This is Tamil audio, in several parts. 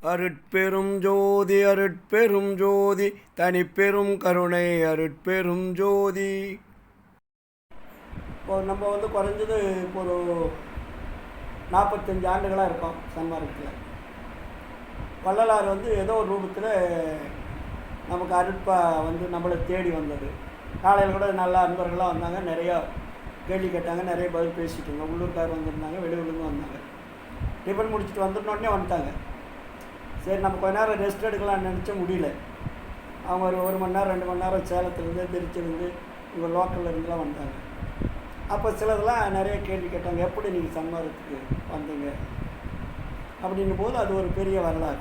அருட்பெரும் ஜோதி அருட்பெரும் ஜோதி தனிப்பெரும் கருணை அருட்பெரும் ஜோதி. இப்போ நம்ம குறைஞ்சது ஒரு 45 ஆண்டுகளாக இருக்கோம் சன்மார்க்கத்தில். வள்ளலார் ஏதோ ஒரு ரூபத்தில் நமக்கு அருட்பா நம்மளை தேடி வந்தது. காலையில் கூட நல்ல அன்பர்களாக வந்தாங்க, நிறையா கேள்வி கேட்டாங்க, நிறைய பதில் பேசிட்டுங்க. உள்ளூர்கார் வந்திருந்தாங்க, வெளியூர்லேருந்து வந்தாங்க. டிஃபன் முடிச்சுட்டு வந்துட்டோடனே வந்துட்டாங்க. சரி, நம்ம கொஞ்ச நேரம் ரெஸ்ட் எடுக்கலாம்னு நினச்சா முடியல. அவங்க ஒரு மணி நேரம் 2 மணி நேரம் சேலத்துலேருந்து திருச்சிலேருந்து இங்கே லோக்கலில் இருந்துலாம் வந்தாங்க. அப்போ சிலதெல்லாம் நிறைய கேள்வி கேட்டாங்க, எப்படி நீங்கள் சன்மார்க்கத்துக்கு வந்தீங்க அப்படின்னும் போது அது ஒரு பெரிய வரலாறு.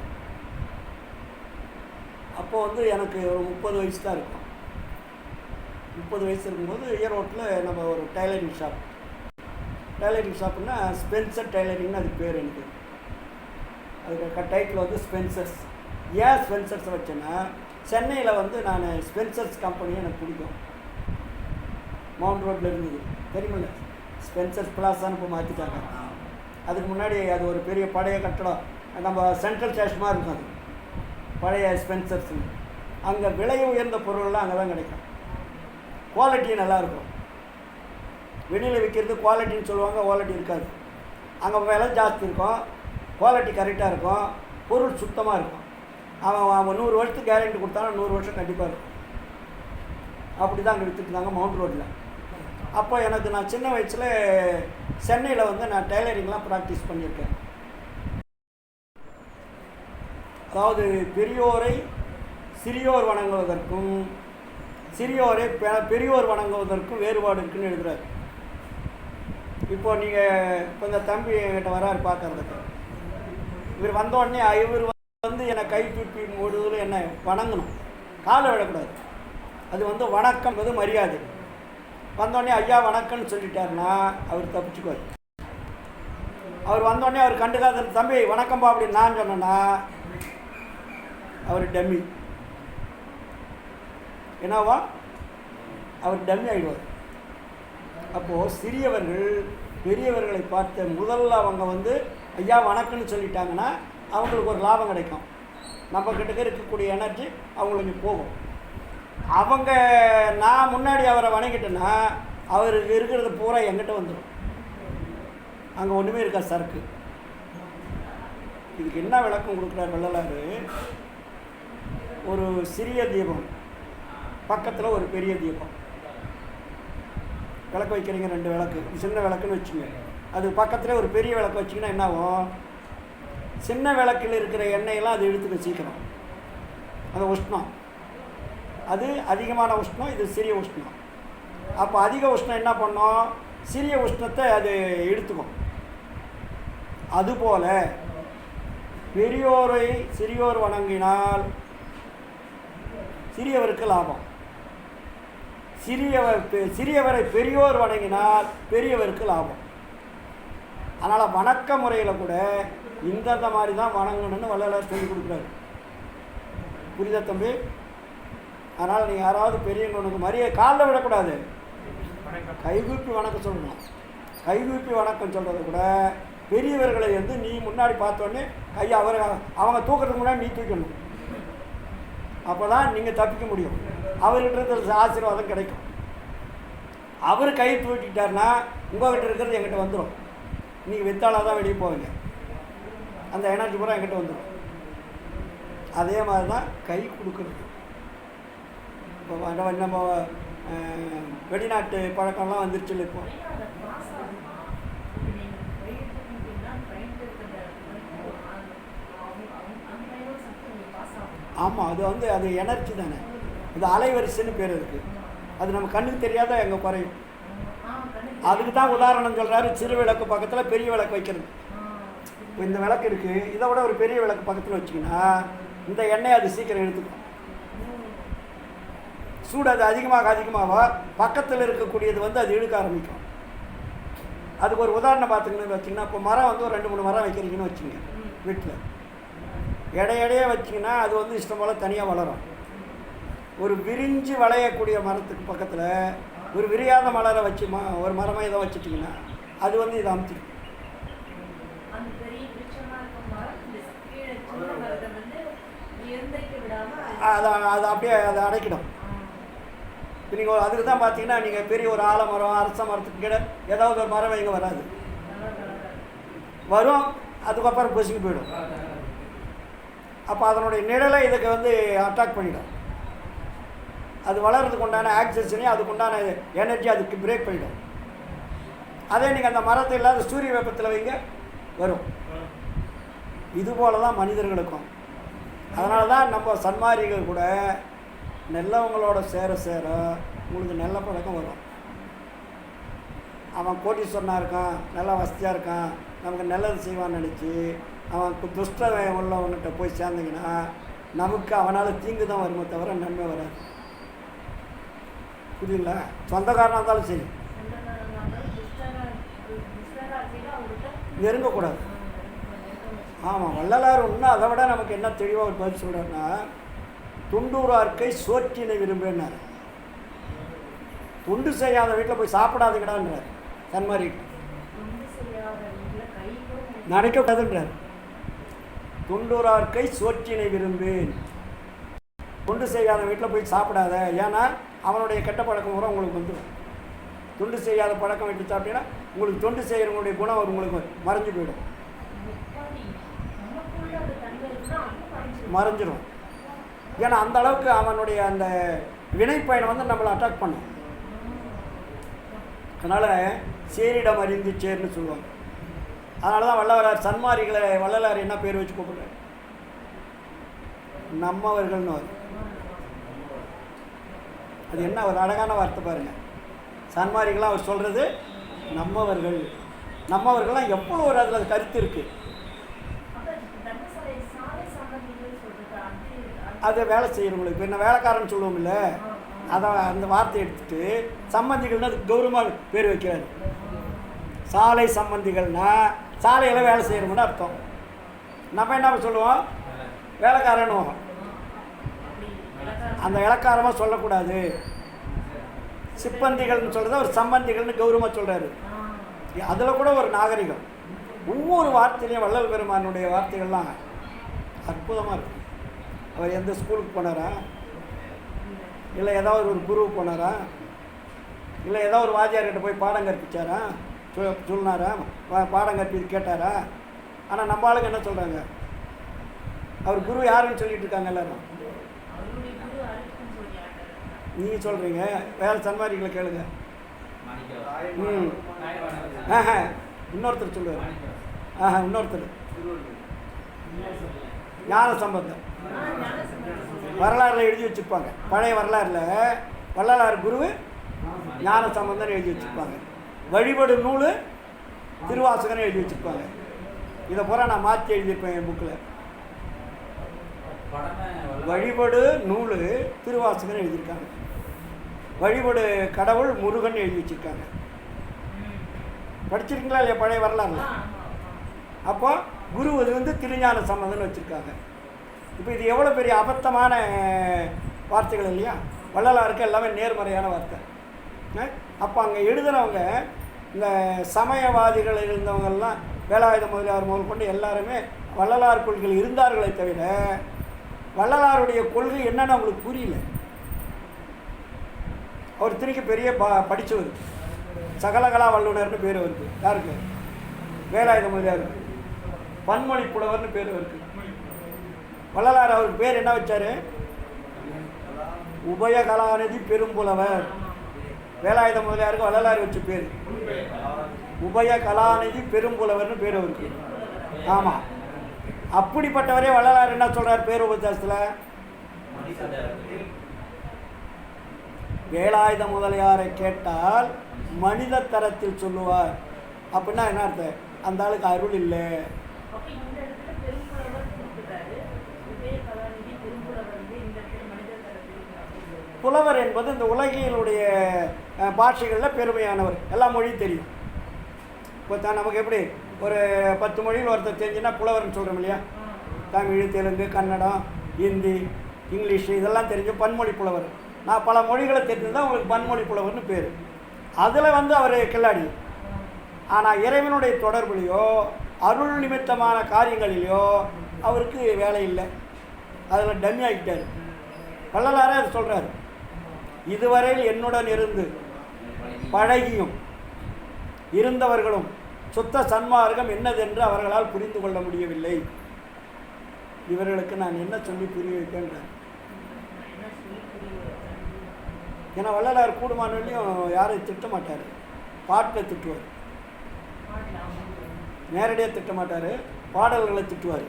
அப்போது எனக்கு ஒரு 30 வயசு தான் இருக்கும். 30 வயசு இருக்கும்போது ஈரோட்டில் நம்ம ஒரு டைலரிங் ஷாப்புன்னா ஸ்பென்சர் டைலரிங்னு அதுக்கு பேர். எனக்கு அதுக்கு டைட்டில் ஸ்பென்சர்ஸ். ஏன் ஸ்பென்சர்ஸ் வச்சேன்னா, சென்னையில் நான் ஸ்பென்சர்ஸ் கம்பெனியை எனக்கு பிடிக்கும். மவுண்ட் ரோட்டில் இருந்தது, தெரியுமில்ல, ஸ்பென்சர்ஸ் பிளாஸான்னு இப்போ மாற்றிட்டாங்க. அதுக்கு முன்னாடி அது ஒரு பெரிய பழைய கட்டடம், நம்ம சென்ட்ரல் ஸ்டேஷனாக இருக்கும். அது பழைய ஸ்பென்சர்ஸ்னு. அங்கே விலை உயர்ந்த பொருள்லாம் அங்கே தான் கிடைக்கும். குவாலிட்டி நல்லாயிருக்கும். வெளியில் விற்கிறது குவாலிட்டின்னு சொல்லுவாங்க, குவாலிட்டி இருக்காது. அங்கே விலை ஜாஸ்தி இருக்கும், குவாலிட்டி கரெக்டாக இருக்கும், பொருள் சுத்தமாக இருக்கும். அவன் 100 வருஷத்துக்கு கேரண்டி கொடுத்தாலும் 100 வருஷம் கண்டிப்பாக இருக்கும். அப்படி தான் அங்கே விற்றுட்டுருந்தாங்க மவுண்ட் ரோட்டில். அப்போ நான் சின்ன வயசில் சென்னையில் நான் டைலரிங்லாம் ப்ராக்டிஸ் பண்ணியிருக்கேன். அதாவது பெரியோரை சிறியோர் வணங்குவதற்கும் சிறியோரை பெரியோர் வணங்குவதற்கும் வேறுபாடு இருக்குதுன்னு எழுதுகிறார். இப்போ நீங்கள் இந்த தம்பி என்கிட்ட வராரு பார்க்கறதுக்கு. இவர் வந்தோடனே இவர் என்னை கை தூக்கி மூடுதல் என்னை வணங்கணும், காலை விடக்கூடாது. அது வணக்கம், மரியாதை. வந்தோடனே ஐயா வணக்கம்னு சொல்லிட்டாருன்னா அவர் தப்பிச்சுக்குவார். அவர் வந்தோடனே அவர் கண்டுக்காத தம்பி வணக்கம்பா அப்படின்னு நான் சொன்னேன்னா அவர் டம்மி. என்னவா, அவர் டம்மி ஆகிடுவார். அப்போது சிறியவர்கள் பெரியவர்களை பார்த்த முதல்ல அவங்க ஐயா வணக்கம்னு சொல்லிட்டாங்கன்னா அவங்களுக்கு ஒரு லாபம் கிடைக்கும். நம்ம கிட்ட இருக்கக்கூடிய எனர்ஜி அவங்களுக்கு போகும். அவங்க நான் முன்னாடி அவரை வணங்கிட்டேன்னா அவருக்கு இருக்கிறது பூரா என்கிட்ட வந்துடும். அங்கே ஒன்றுமே இருக்கா சரக்கு. இதுக்கு என்ன விளக்கம் கொடுக்குறார் வள்ளலார்? ஒரு சிறிய தீபம் பக்கத்தில் ஒரு பெரிய தீபம் விளக்கு வைக்கிறீங்க, 2 விளக்கு, சின்ன விளக்குன்னு வச்சுங்க. அது பக்கத்தில் ஒரு பெரிய விளக்கு வச்சிங்கன்னா என்ன ஆகும்? சின்ன விளக்கில் இருக்கிற எண்ணெயெல்லாம் அது இழுத்துக்க சீக்கிரம். அது உஷ்ணம், அது அதிகமான உஷ்ணம், இது சிறிய உஷ்ணம். அப்போ அதிக உஷ்ணம் என்ன பண்ணோம்? சிறிய உஷ்ணத்தை அது இழுத்துக்கும். அதுபோல் பெரியோரை சிறியோர் வணங்கினால் சிறியவருக்கு லாபம், சிறியவரை பெரியோர் வணங்கினால் பெரியவருக்கு லாபம். அதனால் வணக்க முறையில் கூட இந்த மாதிரி தான் வணங்கணும்னு வள்ளலார் சொல்லி கொடுக்குறாரு. புரியுதா தம்பி? அதனால் நீங்கள் யாராவது பெரியவங்களுக்கு மரியாதை காலில் விடக்கூடாது, கைகூப்பி வணக்கம் சொல்லணும். கைகூப்பி வணக்கம் சொல்கிறத கூட பெரியவர்களை நீ முன்னாடி பார்த்தோன்னே கையை அவங்க தூக்கிறதுக்கு முன்னாடி நீ தூக்கணும். அப்போ தான் நீங்கள் தப்பிக்க முடியும். அவர்கிட்ட ஆசீர்வாதம் கிடைக்கும். அவர் கை தூக்கிட்டார்னா உங்கள்கிட்ட இருக்கிறது என்கிட்ட வந்துடும். நீங்கள் வித்தாலாக தான் வெளியே போவீங்க, அந்த எனர்ஜி பூரா என்கிட்ட வந்துடும். அதே மாதிரி தான் கை கொடுக்குறது. இப்போ நம்ம வெளிநாட்டு பழக்கம்லாம் வந்துருச்சு இல்லை. இப்போ ஆமாம், அது அது எனர்ஜி தானே, அது அலைவரிசைன்னு பேர் இருக்குது. அது நம்ம கண்ணுக்கு தெரியாத எங்கே குறையும். அதுக்கு தான் உதாரணம் சொல்கிறாரு, சிறு விளக்கு பக்கத்தில் பெரிய விளக்கு வைக்கிறது. இப்போ இந்த விளக்கு இருக்குது, இதை விட ஒரு பெரிய விளக்கு பக்கத்தில் வச்சிங்கன்னா இந்த எண்ணெய் அது சீக்கிரம் எடுத்துக்கும். சூடு அது அதிகமாக பக்கத்தில் இருக்கக்கூடியது அது இழுக்க ஆரம்பிக்கும். அதுக்கு ஒரு உதாரணம் பார்த்துக்கணுன்னு வச்சிங்கன்னா, இப்போ மரம் ஒரு 2-3 மரம் வைக்கிறீங்கன்னு வச்சுங்க வீட்டில். இடையிடையே வச்சிங்கன்னா அது இஷ்டம் போல் தனியாக வளரும். ஒரு விரிஞ்சு வளையக்கூடிய மரத்துக்கு பக்கத்தில் ஒரு விரியாத மலரை வச்சு ஒரு மரமாக இதை வச்சுட்டிங்கன்னா அது இதை அமுத்திடும். அதை அப்படியே அதை அடைக்கிடும். இப்போ நீங்கள் அதுக்கு தான் பார்த்தீங்கன்னா நீங்கள் பெரிய ஒரு ஆலமரம் அரச மரத்துக்கு கீழே ஏதாவது ஒரு மரம் வைங்க வராது, வரும் அதுக்கப்புறம் பொசுங்கி போயிடும். அப்போ அதனுடைய நிழலை இதுக்கு வந்து அட்டாக் பண்ணிடும். அது வளர்கிறதுக்கு உண்டான ஆக்சிஜனையும் அதுக்கு உண்டான எனர்ஜி அதுக்கு பிரேக் பண்ணிடும். அதே நீங்கள் அந்த மரத்தை இல்லாத சூரிய வெப்பத்தில் வைங்க வரும். இதுபோல தான் மனிதர்களுக்கும். அதனால தான் நம்ம சன்மாரிகள் கூட நல்லவங்களோட சேர சேர உங்களுக்கு நல்ல பழக்கம் வரும். அவன் கோடீஸ்வரனாக இருக்கான், நல்லா வசதியாக இருக்கான், நமக்கு நல்லது செய்வான்னு நினச்சி அவன் துஷ்ட உள்ளவன்கிட்ட போய் சேர்ந்தீங்கன்னா நமக்கு அவனால் தீங்கு தான் வருமே தவிர நன்மை வராது. புரியுங்களா? சொந்தக்காரனாக இருந்தாலும் சரி நெருங்கக்கூடாது. ஆமாம், வள்ளலார் இன்னும் அதை விட நமக்கு என்ன தெளிவாக ஒரு பதில் சொல்கிறாருன்னா, துண்டூரார்க்கை சோற்றினை விரும்புனார். துண்டு செய்யாத வீட்டில் போய் சாப்பிடாதுக்கடான்றார் சன்மாரி. நினைக்கக்கூடாதுன்றார். துண்டூரார்க்கை சோற்றினை விரும்பேன். துண்டு செய்யாத வீட்டில் போய் சாப்பிடாத, ஏன்னா அவனுடைய கெட்ட பழக்கம் கூட உங்களுக்கு வந்துடும். தொண்டு செய்யாத பழக்கம் விட்டு சாப்பிட்டீங்கன்னா உங்களுக்கு தொண்டு செய்கிறவங்களுடைய குணம் உங்களுக்கு மறைஞ்சு போயிடும், மறைஞ்சிடும். ஏன்னா அந்த அளவுக்கு அவனுடைய அந்த வினைப்பயனை வந்து நம்மளை அட்டாக் பண்ணும். அதனால் சேரிடம் அறிந்து சேர்ன்னு சொல்லுவாங்க. அதனால தான் வள்ளலார் சன்மாரிகளை வள்ளலார் என்ன பேர் வச்சு கூப்பிடுறாரு? நம்மவர்கள்னு வரும். அது என்ன ஒரு அழகான வார்த்தை பாருங்கள். சன்மாரிகளாக அவர் சொல்கிறது நம்மவர்கள். நம்மவர்கள்லாம் எவ்வளோ ஒரு அதில் கருத்து இருக்குது. அதை வேலை செய்கிறவங்களுக்கு இப்போ என்ன வேலைக்காரன்னு சொல்லுவோம் இல்லை, அதை அந்த வார்த்தையை எடுத்துகிட்டு சம்பந்திகள்னு அதுக்கு கௌரவமாக பேர் வைக்கிறாரு. சாலை சம்பந்திகள்னா சாலையில் வேலை செய்கிறவங்கன்னு அர்த்தம். நம்ம என்ன சொல்லுவோம்? வேலைக்காரனும். அந்த இலக்காரமாக சொல்லக்கூடாது. சிப்பந்திகள்னு சொல்கிறத ஒரு சம்பந்திகள்னு கௌரவமாக சொல்கிறாரு. அதில் கூட ஒரு நாகரிகம். ஒவ்வொரு வார்த்தையிலையும் வள்ளல் பெருமானுடைய வார்த்தைகள்லாம் அற்புதமாக இருக்கும். அவர் எந்த ஸ்கூலுக்கு போனாரா, இல்லை ஏதாவது ஒரு குருவுக்கு போனாரா, இல்லை ஏதாவது ஒரு வாத்தியார்கிட்ட போய் பாடம் கற்பிச்சாரா, சொன்னாரா, பாடம் கற்பி கேட்டாரா? ஆனால் நம்ம ஆளுங்க என்ன சொல்கிறாங்க? அவர் குரு யாருன்னு சொல்லிட்டு இருக்காங்க எல்லாரும். நீங்கள் சொல்கிறீங்க, வேறு சன்மாரிகளை கேளுங்க. இன்னொருத்தர் சொல்லுவார். இன்னொருத்தர் ஞான சம்பந்தம் வரலாறுல எழுதி வச்சுருப்பாங்க. பழைய வரலாறுல வள்ளலார் குரு ஞான சம்பந்தம் எழுதி வச்சுருப்பாங்க. வழிபடு நூல் திருவாசகன்னு எழுதி வச்சுருப்பாங்க. இதை பூரா நான் மாற்றி எழுதியிருப்பேன் என் புக்கில். வழிபடு நூல் திருவாசகன்னு எழுதியிருக்காங்க. வழிபடு கடவுள் முருகன் எழுதி வச்சுருக்காங்க. படிச்சிருக்கீங்களா இல்லையா பழைய வரலாறுல? அப்போ குரு அது வந்து திருஞான சம்பந்தம்னு வச்சுருக்காங்க. இப்போ இது எவ்வளோ பெரிய அபத்தமான வார்த்தைகள் இல்லையா? வள்ளலாருக்கு எல்லாமே நேர்மறையான வார்த்தை. அப்போ அங்கே எழுதுனவங்க இந்த சமயவாதிகள் இருந்தவங்கெல்லாம் வேலாயுத முதலியார் முதல் கொண்டு எல்லாருமே வள்ளலார் கொள்கைகள் இருந்தார்களே தவிர வள்ளலாருடைய கொள்கை என்னன்னு அவங்களுக்கு புரியல. அவர் திருக்கி பெரிய படித்தவர், சகலகலா வல்லுநர்னு பேர் அவருக்கு. யாருக்கு? வேலாயுத முதலியாருக்கு. பன்மொழி புலவர்னு பேர் அவருக்கு. வள்ளலார் அவருக்கு பேர் என்ன வச்சார்? உபயகலாநிதி பெரும்புலவர். வேலாயுத முதலியாருக்கு வள்ளலார் வச்ச பேர் உபயகலாநிதி பெரும்புலவர்னு பேர் அவருக்கு. ஆமாம், அப்படிப்பட்டவரே வள்ளலார் என்ன சொல்கிறார் பேர் உபதேசத்தில்? வேலாயுத முதலியாரை கேட்டால் மனித தரத்தில் சொல்லுவார். அப்படின்னா என்ன அர்த்தம்? அந்த ஆளுக்கு அருள் இல்லை. புலவர் என்பது இந்த உலகினுடைய பாஷைகளில் பெருமையானவர். எல்லா மொழியும் தெரியும். இப்போ நமக்கு எப்படி ஒரு 10 மொழியில் ஒருத்தர் தெரிஞ்சுன்னா புலவர்னு சொல்கிறோம் இல்லையா? தமிழ், தெலுங்கு, கன்னடம், ஹிந்தி, இங்கிலீஷு இதெல்லாம் தெரிஞ்சு பன்மொழி புலவர். நான் பல மொழிகளை தெரிஞ்சுதான் உங்களுக்கு பன்மொழி புலவர்னு பேர். அதில் வந்து அவர் கில்லாடி. ஆனால் இறைவனுடைய தொடர்புலையோ அருள் நிமித்தமான காரியங்களிலையோ அவருக்கு வேலை இல்லை. அதில் டம்மி ஆகிட்டார். வள்ளலாரே அது சொல்கிறார். இதுவரையில் என்னுடன் இருந்து பழகியும் இருந்தவர்களும் சுத்த சன்மார்க்கம் என்னதென்று அவர்களால் புரிந்து கொள்ள முடியவில்லை. இவர்களுக்கு நான் என்ன சொல்லி புரிய வைக்கின்றேன்? ஏன்னா வள்ளலார் கூடுமானவர்களையும் யாரையும் திட்ட மாட்டார், பாட்டில் திட்டுவார். நேரடியாக திட்ட மாட்டார், பாடல்களை திட்டுவார்.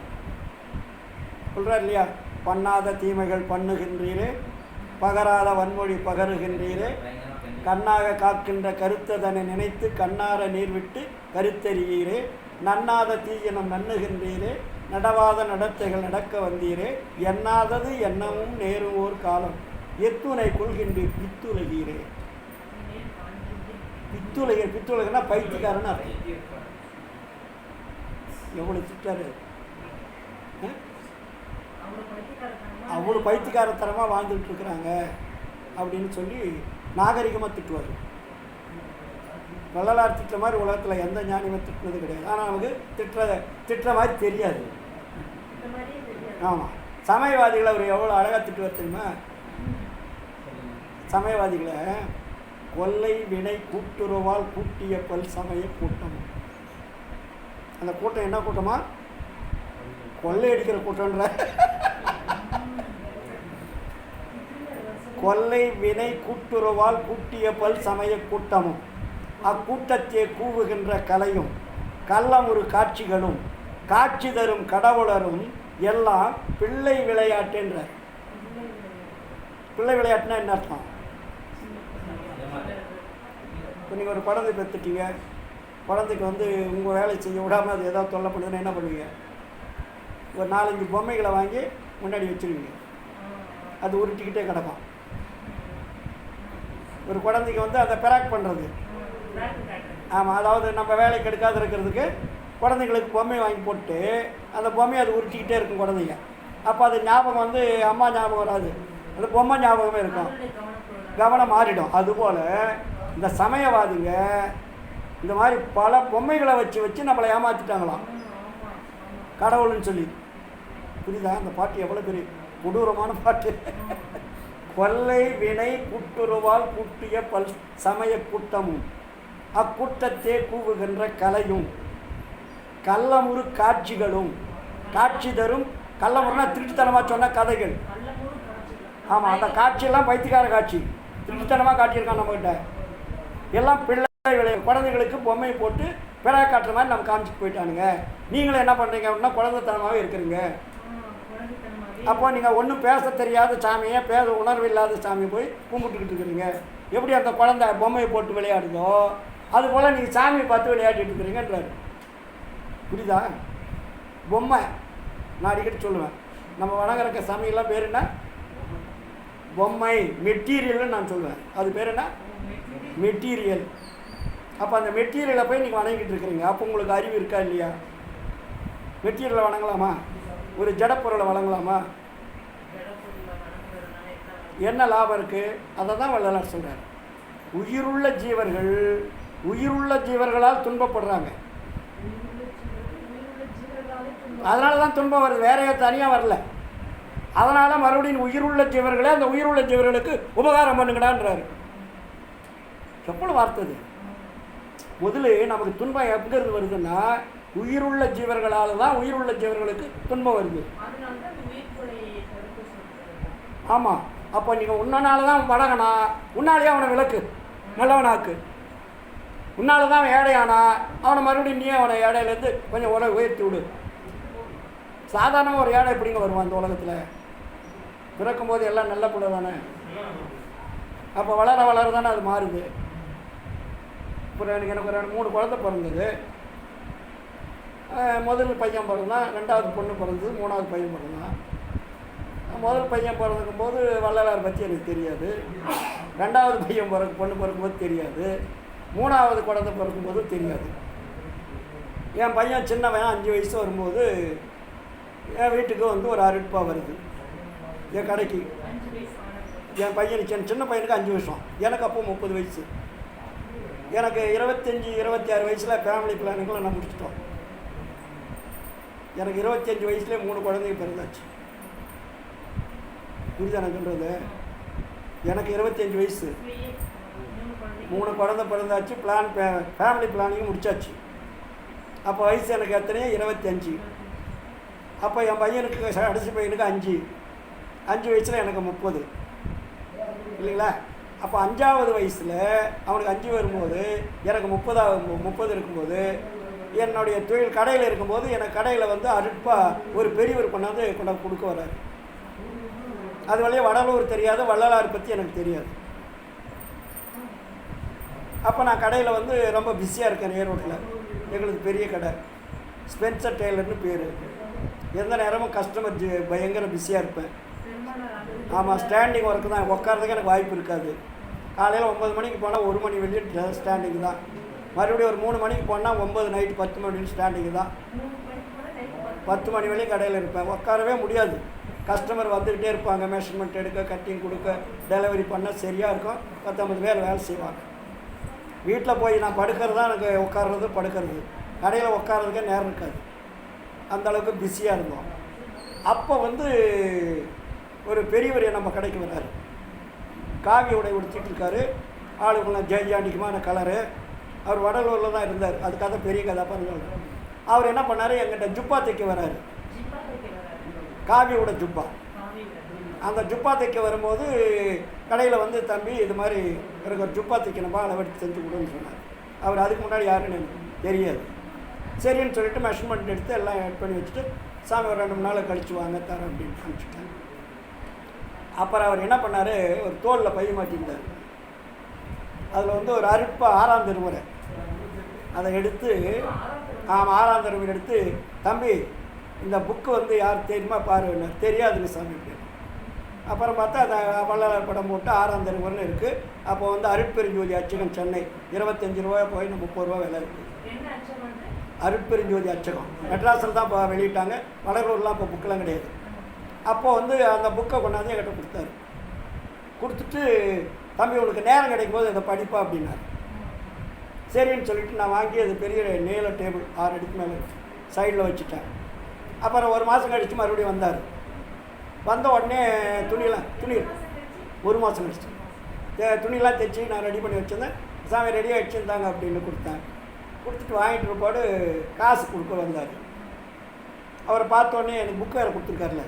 சொல்கிறார் இல்லையா, பண்ணாத தீமைகள் பண்ணுகின்றீரே, பகராத வன்மொழி பகருகின்றீரே, கண்ணாக காக்கின்ற கருத்ததனை நினைத்து கண்ணார நீர் விட்டு கருத்தறியீரே, நன்னாத தீயினம் நண்ணுகின்றீரே, நடவாத நடத்தைகள் நடக்க வந்தீரே, எண்ணாதது எண்ணமும் நேரும் ஓர் காலம் எத்துணை கொள்கின்றீர் பித்துலகீரே. பித்துலகர், பித்துலகன்னா பைத்தியக்காரன்னு அர்த்தம். எவ்வளோ திட்டாரு, அவ்வளோ பைத்தியக்காரத்தனமாக வாழ்ந்துட்டு இருக்கிறாங்க அப்படின்னு சொல்லி நாகரிகமாக திட்டுவார். வள்ளலார் திட்டுற மாதிரி உலகத்தில் எந்த ஞானியுமே திட்டுனது கிடையாது. ஆனால் நமக்கு திட்டுற மாதிரி தெரியாது. ஆமாம், சமயவாதிகளை அவர் எவ்வளோ அழகாக திட்டுவார் தெரியுமா? சமயவாதிகளை கொள்ளை வினை கூட்டுறவால் கூட்டிய பல் சமய கூட்டம். அந்த கூட்டம் என்ன கூட்டமா? கொள்ளை அடிக்கிற கூட்டம்ன்ற. கொள்ளை வினை கூட்டுறவால் கூட்டிய பல் சமய கூட்டமும் அக்கூட்டத்தை கூவுகின்ற கலையும் கள்ளமுறு காட்சிகளும் காட்சி தரும் கடவுளரும் எல்லாம் பிள்ளை விளையாட்டுன்றார். பிள்ளை விளையாட்டுனா என்ன அர்த்தம்? இப்போ நீங்கள் ஒரு குழந்தை பெற்றுட்டீங்க, குழந்தைக்கு வந்து உங்கள் வேலை செய்ய விடாமல் அது ஏதாவது தொல்லை பண்ணுதுன்னா என்ன பண்ணுவீங்க? ஒரு 4-5 பொம்மைகளை வாங்கி முன்னாடி வச்சுருவீங்க, அது உருட்டிக்கிட்டே கிடக்கும். ஒரு குழந்தைக்கு வந்து அதை பெராக் பண்ணுறது. ஆமாம், அதாவது நம்ம வேலைக்கு எடுக்காத இருக்கிறதுக்கு குழந்தைங்களுக்கு பொம்மை வாங்கி போட்டு அந்த பொம்மையை அது உருட்டிக்கிட்டே இருக்கும் குழந்தைங்க. அப்போ அது ஞாபகம் வந்து அம்மா ஞாபகம் வராது, அந்த பொம்மை ஞாபகமே இருக்கும், கவனம் மாறிடும். அதுபோல் இந்த சமயவாதிங்க இந்த மாதிரி பல பொம்மைகளை வச்சு நம்மளை ஏமாற்றிட்டாங்களாம் கடவுள்னு சொல்லி. புரியுதா? அந்த பாட்டு எவ்வளோ பெரிய கொடூரமான பாட்டு. கொள்ளை வினை கூட்டுறவால் கூட்டிய பல் சமய கூட்டமும் அக்கூட்டத்தே கூவுகின்ற கலையும் கள்ளமுறு காட்சிகளும் காட்சி தரும். கள்ளமுறுனா திருட்டுத்தனமாக சொன்ன கதைகள். ஆமாம், அந்த காட்சியெல்லாம் பைத்தியக்கார காட்சி, திருட்டுத்தனமாக காட்டியிருக்கான் நம்மகிட்ட. எல்லாம் பிள்ளை குழந்தைங்களுக்கு பொம்மையை போட்டு பிறகு காட்டுற மாதிரி நம்ம காமிச்சிட்டு போயிட்டானுங்க. நீங்களும் என்ன பண்ணுறீங்க அப்படின்னா குழந்தைத்தனமாகவே இருக்கிறீங்க. அப்போ நீங்கள் ஒன்றும் பேச தெரியாத சாமியை, பேச உணர்வு இல்லாத சாமியை போய் கும்பிட்டுக்கிட்டு இருக்கிறீங்க. எப்படி அந்த குழந்தை பொம்மையை போட்டு விளையாடுதோ அதுபோல் நீங்கள் சாமியை பார்த்து விளையாடிட்டு இருக்கிறீங்கன்றாரு. புரியுதா? பொம்மை நான் அடிக்கடி சொல்லுவேன், நம்ம வணங்குற சாமியெல்லாம் பேர் என்ன? பொம்மை, மெட்டீரியல்னு நான் சொல்லுவேன். அது பேர் என்ன? மெட்டீரியல். அப்போ அந்த மெட்டீரியலை போய் நீங்கள் வணங்கிட்டு இருக்கிறீங்க. அப்போ உங்களுக்கு அறிவு இருக்கா இல்லையா? மெட்டீரியலை வணங்கலாமா? ஒரு ஜடப்பொருளை வணங்கலாமா? என்ன லாபம் இருக்குது? அதை தான் வள்ளலார் சொல்கிறார். உயிருள்ள ஜீவர்களால் துன்பப்படுறாங்க. அதனால தான் துன்பம் வருது, வேற தனியாக வரல. அதனால் மறுபடியும் உயிருள்ள ஜீவர்களே அந்த உயிருள்ள ஜீவர்களுக்கு உபகாரம் பண்ணுங்கடான்றாரு. எவ்வளோ வார்த்தது! முதல்ல நமக்கு துன்பம் எங்கிருந்து வருதுன்னா உயிருள்ள ஜீவர்களால் தான் உயிருள்ள ஜீவர்களுக்கு துன்பம் வருது. ஆமாம், அப்போ நீங்கள் உன்னால தான் வணங்கினா உன்னாலேயே அவனை விளக்கு, நல்லவனாக்கு. உன்னால தான் ஏழையானா அவனை மறுபடியும் நீ அவனை ஏழையிலேருந்து கொஞ்சம் உயர்த்தி விடு. சாதாரணமாக ஒரு ஏழை எப்படிங்க வருவான் அந்த உலகத்தில்? பிறக்கும்போது எல்லாம் நல்ல பிள்ளை தானே. அப்போ வளர தானே அது மாறுது. இப்போ எனக்கு ஒரு 3 குழந்தை பிறந்தது. முதல் பையன் பிறந்தான், 2வது பொண்ணு பிறந்தது, 3வது பையன் பிறந்தான். முதல் பையன் பிறந்துக்கும் போது வள்ளலார் பற்றி எனக்கு தெரியாது, 2வது பையன் பொண்ணு பிறக்கும்போது தெரியாது, 3வது குழந்தை பிறக்கும்போது தெரியாது. என் பையன் சின்னவன் 5 வயசு வரும்போது என் வீட்டுக்கு வந்து ஒரு 6 ரூபா வருது என் கடைக்கு. என் பையனுக்கு, சின்ன பையனுக்கு 5 வருஷம், எனக்கு அப்போ 30 வயசு. எனக்கு 25-26 வயசில் ஃபேமிலி பிளானிங்கெலாம் நான் முடிச்சிட்டோம். எனக்கு 25 வயசுலேயே 3 குழந்தைங்க பிறந்தாச்சு. புரியுதா நான் சொல்கிறது? எனக்கு 25 வயசு, 3 குழந்தை பிறந்தாச்சு, ஃபேமிலி பிளானிங் முடிச்சாச்சு. அப்போ வயசு எனக்கு எத்தனையோ 25. அப்போ என் பையனுக்கு கடைசி பையனுக்கு 5 வயசில் எனக்கு 30 இல்லைங்களா? அப்போ 5ஆவது வயசில் அவனுக்கு 5 வரும்போது எனக்கு 30 இருக்கும்போது என்னுடைய தொழில் கடையில் இருக்கும்போது எனக்கு கடையில் வந்து அருட்பாக ஒரு பெரியவர் கொண்டாந்து கொடுக்க வர்றாரு. அது வழியாக வடலூர் தெரியாது, வள்ளலார் பற்றி எனக்கு தெரியாது. அப்போ நான் கடையில் வந்து ரொம்ப பிஸியாக இருக்கேன். ஈரோட்டில் எங்களுக்கு பெரிய கடை, ஸ்பென்சர் டெய்லர்னு பேர். எந்த நேரமும் கஸ்டமர் பயங்கர பிஸியாக இருப்பேன். ஆமாம், ஸ்டாண்டிங் ஒர்க்கு தான், உட்காரதுக்கு எனக்கு வாய்ப்பு இருக்காது. காலையில் 9 மணிக்கு போனால் 1 மணி வெளியே ஸ்டாண்டிங் தான். மறுபடியும் ஒரு 3 மணிக்கு போனால் 9 நைட்டு 10 மணி ஸ்டாண்டிங் தான். 10 மணி வரையும் கடையில் இருப்பேன். உட்காரவே முடியாது. கஸ்டமர் வந்துக்கிட்டே இருப்பாங்க. மெஷர்மெண்ட் எடுக்க, கட்டிங் கொடுக்க, டெலிவரி பண்ண சரியாக இருக்கும். 19 பேர் வேலை செய்வாங்க. வீட்டில் போய் நான் படுக்கிறது தான் எனக்கு உட்கார்றது, படுக்கிறது. கடையில் உட்காரதுக்கே நேரம் இருக்காது. அந்தளவுக்கு பிஸியாக இருந்தோம். அப்போ வந்து ஒரு பெரியவர் நம்ம கடைக்கு வர்றாரு. காவி உடை உடுத்திட்டு இருக்காரு. ஆளுங்களாம் ஜெய்ஜாண்டிக்குமான கலரு. அவர் வடலூரில் தான் இருந்தார். அது கதை பெரிய கதை பாருங்க. அவர் என்ன பண்ணார், எங்கிட்ட ஜுப்பா தைக்க வர்றாரு. காவி உடை ஜுப்பா. அந்த ஜுப்பா தைக்க வரும்போது கடையில் வந்து, தம்பி இது மாதிரி எனக்கு ஒரு ஜுப்பா தைக்கணும்பா, அளவெடுத்து செஞ்சு கொடுன்னு சொன்னார். அவர் அதுக்கு முன்னாடி யாருன்னு எனக்கு தெரியாது. சரின்னு சொல்லிட்டு மெஷர்மெண்ட் எடுத்து எல்லாம் ஆட் பண்ணி வச்சுட்டு, சாமி ஒரு 2 3 நாள் கழிச்சு வாங்க தரேன் அப்படின்னு அனுப்பிச்சிட்டேன். அப்புறம் அவர் என்ன பண்ணார், ஒரு தோளில் பை மாட்டியிருந்தார். அதில் வந்து ஒரு அருட்பா 6ஆம் திருமுறை அதை எடுத்து, 6ஆம் திருமுறை எடுத்து, தம்பி இந்த புக்கு வந்து யார் தெரியுமா பாருன்னு. தெரியாதுங்க சாமி அப்படின்னு. அப்புறம் பார்த்தா அதை வள்ளலார் படம் போட்டு 6ஆம் திருமுறைன்னு இருக்குது. அப்போ வந்து அருட்பெருஞ்சோதி அச்சகம் சென்னை 25 ரூபா போய் 30 ரூபா விலை இருக்குது. அருட்பெருஞ்சோதி அச்சகம் மெட்ராஸில் தான் இப்போ வெளியிட்டாங்க. வடலூர்லாம் இப்போ புக்கெலாம் கிடையாது. அப்போது வந்து அந்த புக்கை கொண்டாந்து என்கிட்ட கொடுத்தாரு. கொடுத்துட்டு, தம்பி உனக்கு நேரம் கிடைக்கும் போது இதை படிப்பா அப்படின்னாரு. சரின்னு சொல்லிவிட்டு நான் வாங்கி அது பெரிய நீல டேபிள் 6 அடிக்கு மேலே சைடில் வச்சுட்டேன். அப்புறம் 1 மாதம் கழித்து மறுபடியும் வந்தார். வந்த உடனே துணி 1 மாதம் கழிச்சு துணியெலாம் தைச்சி நான் ரெடி பண்ணி வச்சுருந்தேன். சாமி ரெடியாக வச்சுருந்தாங்க அப்படின்னு கொடுத்தேன். கொடுத்துட்டு வாங்கிட்டு இருப்பாடு காசு கொடுக்க வந்தார். அவரை பார்த்தோன்னே எனக்கு புக்கு வேறு கொடுத்துருக்காருல,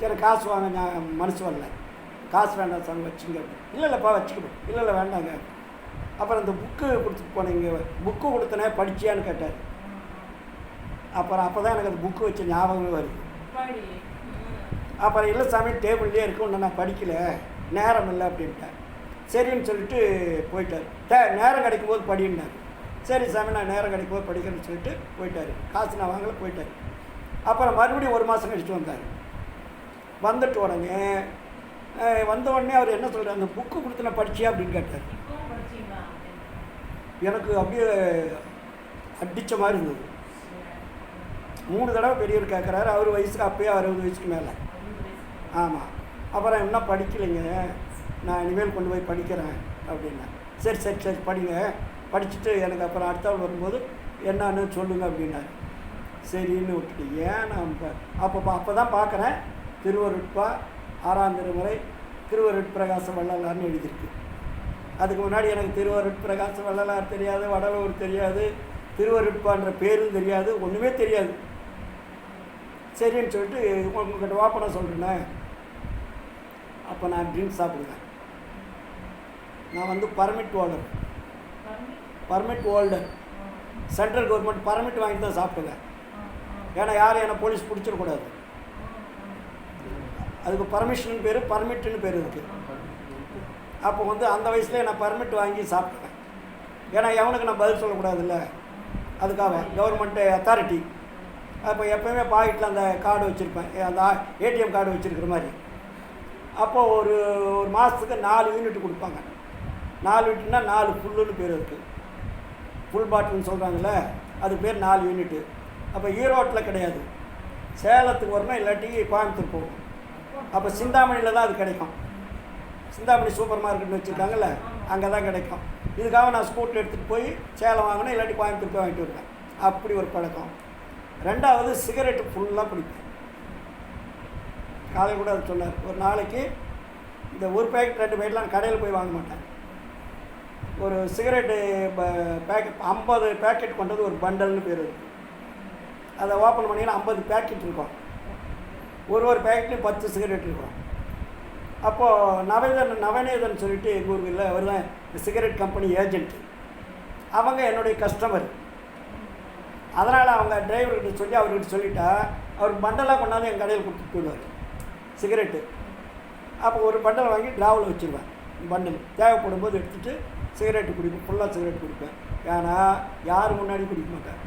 எனக்கு காசு வாங்க நான் மனசு வரல. காசு வேண்டாம் சாமி வச்சுங்க. இல்லைப்பா வச்சுக்கணும். இல்லை வேண்டாங்க. அப்புறம் இந்த புக்கு கொடுத்துட்டு போனீங்க, புக்கு கொடுத்தனே படிச்சியான்னு கேட்டார். அப்போ தான் எனக்கு அந்த புக்கு வச்ச ஞாபகமே வருது. அப்புறம் இல்லை சாமி டேபிள்லேயே இருக்கும், நான் படிக்கலை, நேரம் இல்லை அப்படின்ட்டேன். சரின்னு சொல்லிட்டு போயிட்டார். நேரம் கிடைக்கும் போது படின்னார். சரி சாமி நான் நேரம் கிடைக்கும் போது படிக்கிறேன்னு சொல்லிட்டு போயிட்டார். காசு நான் வாங்கலை, போயிட்டார். அப்புறம் மறுபடியும் 1 மாதம் கழிச்சு வந்தார். வந்துட்டு உடனே வந்த உடனே அவர் என்ன சொல்கிறார், அந்த புக்கு கொடுத்து நான் படிச்சியா அப்படின்னு கேட்டார். எனக்கு அப்படியே அடித்த மாதிரி இருந்தது. 3 தடவை பெரியவர் கேட்குறாரு. அவர் வயசுக்கு அப்போயே 60 வயசுக்கு மேலே. ஆமாம். அப்புறம் என்ன படிக்கலைங்க, நான் இனிமேல் கொண்டு போய் படிக்கிறேன் அப்படின்னா. சரி படிங்க, படிச்சுட்டு எனக்கு அப்புறம் அடுத்தவள் வரும்போது என்னான்னு சொல்லுங்க அப்படின்னாரு. சரின்னு விட்டுட்டு ஏன் நான் அப்போ தான் பார்க்குறேன் திருவருட்பா 6ஆம் திருமுறை திருவருட்பிரகாச வள்ளலார்னு எழுதியிருக்கு. அதுக்கு முன்னாடி எனக்கு திருவருட்பிரகாச வள்ளலார் தெரியாது, வடலூர் தெரியாது, திருவருட்பான்ற பேரும் தெரியாது, ஒன்றுமே தெரியாது. சரின்னு சொல்லிட்டு உங்கள்கிட்ட வாப்பனா சொல்கிறேன்னே. அப்போ நான் ட்ரிங்க்ஸ் சாப்பிடுவேன். நான் வந்து permit holder central government permit வாங்கி தான் சாப்பிடுவேன். ஏன்னா யாரும் என்னை போலீஸ் பிடிச்சிடக்கூடாது. அதுக்கு பர்மிஷன் பேர், பர்மிட்டுன்னு பேர் இருக்குது. அப்போ வந்து அந்த வயசுலேயே நான் பர்மிட் வாங்கி சாப்பிடுவேன். ஏன்னா எவனுக்கு நான் பதில் சொல்லக்கூடாதுல்ல, அதுக்காக கவர்மெண்ட்டு அத்தாரிட்டி. அப்போ எப்போயுமே பாக்கெட்டில் அந்த கார்டு வச்சுருப்பேன், அந்த ஏடிஎம் கார்டு வச்சுருக்கிற மாதிரி. அப்போது ஒரு மாதத்துக்கு 4 யூனிட் கொடுப்பாங்க. 4 யூனிட்னா 4 ஃபுல்லுன்னு பேர் இருக்குது. ஃபுல் பாட்டில்னு சொல்கிறாங்கல்ல, அது பேர் 4 யூனிட்டு. அப்போ ஈரோட்டில் கிடையாது, சேலத்துக்கு வரணும், இல்லாட்டி கோயம்புத்தூர் போகும். அப்போ சிந்தாமணியில் தான் அது கிடைக்கும். சிந்தாமணி சூப்பர் மார்க்கெட்னு வச்சுருக்காங்கல்ல, அங்கே தான் கிடைக்கும். இதுக்காக நான் ஸ்கூட்டர் எடுத்துகிட்டு போய் சேலம் வாங்கினேன், இல்லாட்டி கோயம்புத்தூர் போய் வாங்கிட்டு வருவேன். அப்படி ஒரு பழக்கம். 2வது சிகரெட்டு ஃபுல்லாக பிடிப்பேன். காலையில் கூட அது சொன்னார். ஒரு நாளைக்கு இந்த ஒரு பேக்கெட் 2 பேக்கெட்லாம் கடையில் போய் வாங்க மாட்டேன். ஒரு சிகரெட்டு பேக்கெட் 50 பேக்கெட் கொண்டது ஒரு பண்டல்னு பேர் இருக்குது. அதை ஓப்பன் பண்ணிங்கன்னா 50 பேக்கெட் இருக்கும். ஒரு பேக்கெட்லேயும் 10 சிகரெட் இருக்கும். அப்போது நவநீதன் சொல்லிட்டு எங்கள் ஊரில் அவர் தான் சிகரெட் கம்பெனி ஏஜென்ட்டு. அவங்க என்னுடைய கஸ்டமர். அதனால் அவங்க டிரைவர்கிட்ட சொல்லி அவர்கிட்ட சொல்லிட்டா அவர் பண்டலாக கொண்டாந்து எங்கள் கடையில் கொடுத்துட்டு போயிடுவார் சிகரெட்டு. அப்போ ஒரு பண்டல் வாங்கி டிராவில் வச்சுருவேன். பண்டல் தேவைப்படும் போது எடுத்துகிட்டு சிகரெட்டு குடிப்பேன். ஃபுல்லாக சிகரெட் குடிப்பேன். ஏன்னா யார் முன்னாடி குடிக்க மாட்டேன்.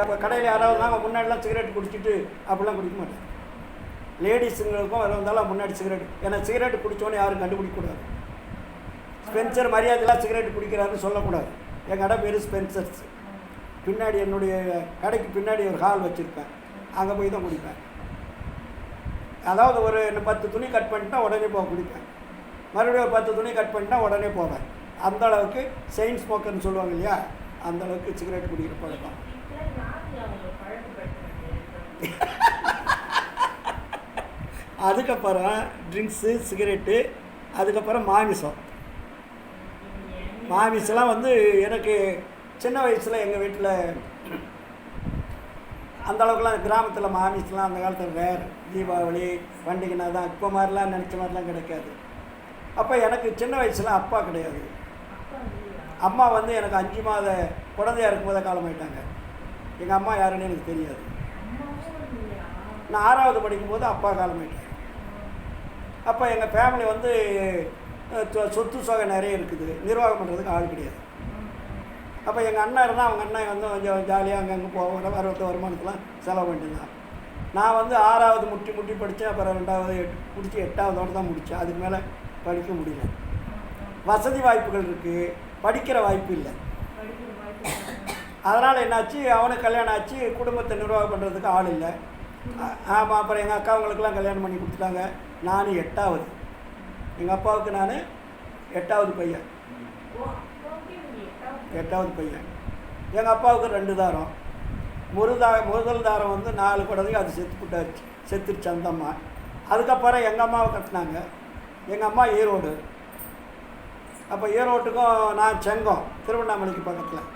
அப்போ கடையில் யாராவது நாங்கள் முன்னாடிலாம் சிகரெட் குடிச்சிட்டு அப்படிலாம் குடிக்க மாட்டேன். லேடிஸுங்களுக்கும் வர வந்தாலும் முன்னாடி சிகரெட். ஏன்னா சிகரெட்டு குடித்தோன்னே யாரும் கண்டுபிடிக்கக்கூடாது. ஸ்பென்சர் மரியாதைலாம் சிகரெட்டு குடிக்கிறாருன்னு சொல்லக்கூடாது. எங்கள் கடை பேர் ஸ்பென்சர்ஸ். பின்னாடி என்னுடைய கடைக்கு பின்னாடி ஒரு ஹால் வச்சுருப்பேன். அங்கே போய் தான் குடிப்பேன். அதாவது ஒரு 10 துணி கட் பண்ணிட்டா உடனே குடிப்பேன். மறுபடியும் ஒரு 10 துணி கட் பண்ணிட்டா உடனே போவேன். அந்தளவுக்கு செயின் ஸ்மோக்கர்னு சொல்லுவாங்க இல்லையா, அந்தளவுக்கு சிகரெட் குடிக்கிற பழக்கம். அதுக்கப்புறம் ட்ரிங்க்ஸு, சிகரெட்டு, அதுக்கப்புறம் மாமிசம்லாம் வந்து எனக்கு சின்ன வயசில் எங்கள் வீட்டில் அந்தளவுக்குலாம் கிராமத்தில் மாமிசம்லாம் அந்த காலத்தில் ரேர். தீபாவளி பண்டிகைனா தான். இப்போ மாதிரிலாம் நினச்ச மாதிரிலாம் கிடைக்காது. அப்போ எனக்கு சின்ன வயசில் அப்பா கிடையாது. அம்மா வந்து எனக்கு 5 மாத குழந்தையாக இருக்கும்போதே காலமாயிட்டாங்க. எங்கள் அம்மா யாருன்னு எனக்கு தெரியாது. நான் 6வது படிக்கும்போது அப்பா காலமாயிட்டாங்க. அப்போ எங்கள் ஃபேமிலி வந்து சொத்து சொகை நிறைய இருக்குது. நிர்வாகம் பண்ணுறதுக்கு ஆள் கிடையாது. அப்போ எங்கள் அண்ணன் இருந்தால் அவங்க அண்ணன் வந்து கொஞ்சம் ஜாலியாக அங்கங்கே போகிற வருமானத்தெலாம் செலவு பண்ணியிருந்தான். நான் வந்து 6வது முட்டி படித்தேன். அப்புறம் 2வது முடித்து 8வதோடு தான் முடித்தேன். அதுக்கு மேலே படிக்க முடியல. வசதி வாய்ப்புகள் இருக்குது, படிக்கிற வாய்ப்பு இல்லை. அதனால் என்னாச்சு, அவனுக்கு கல்யாணம் ஆச்சு. குடும்பத்தை நிர்வாகம் பண்ணுறதுக்கு ஆள் இல்லை. ஆமாம். அப்புறம் எங்கள் அக்காவங்களுக்கெல்லாம் கல்யாணம் பண்ணி கொடுத்துட்டாங்க. நான் 8வது. எங்கள் அப்பாவுக்கு நான் 8வது பையன். 8வது பையன். எங்கள் அப்பாவுக்கு 2 தாரம். முதல் தாரம் வந்து 4 குழந்தைங்க, அது செத்துருச்சு அந்த அம்மா. அதுக்கப்புறம் எங்கள் அம்மாவை கட்டினாங்க. எங்கள் அம்மா ஈரோடு. அப்போ ஈரோட்டுக்கும் நான் செங்கம், திருவண்ணாமலைக்கு பக்கத்தில்.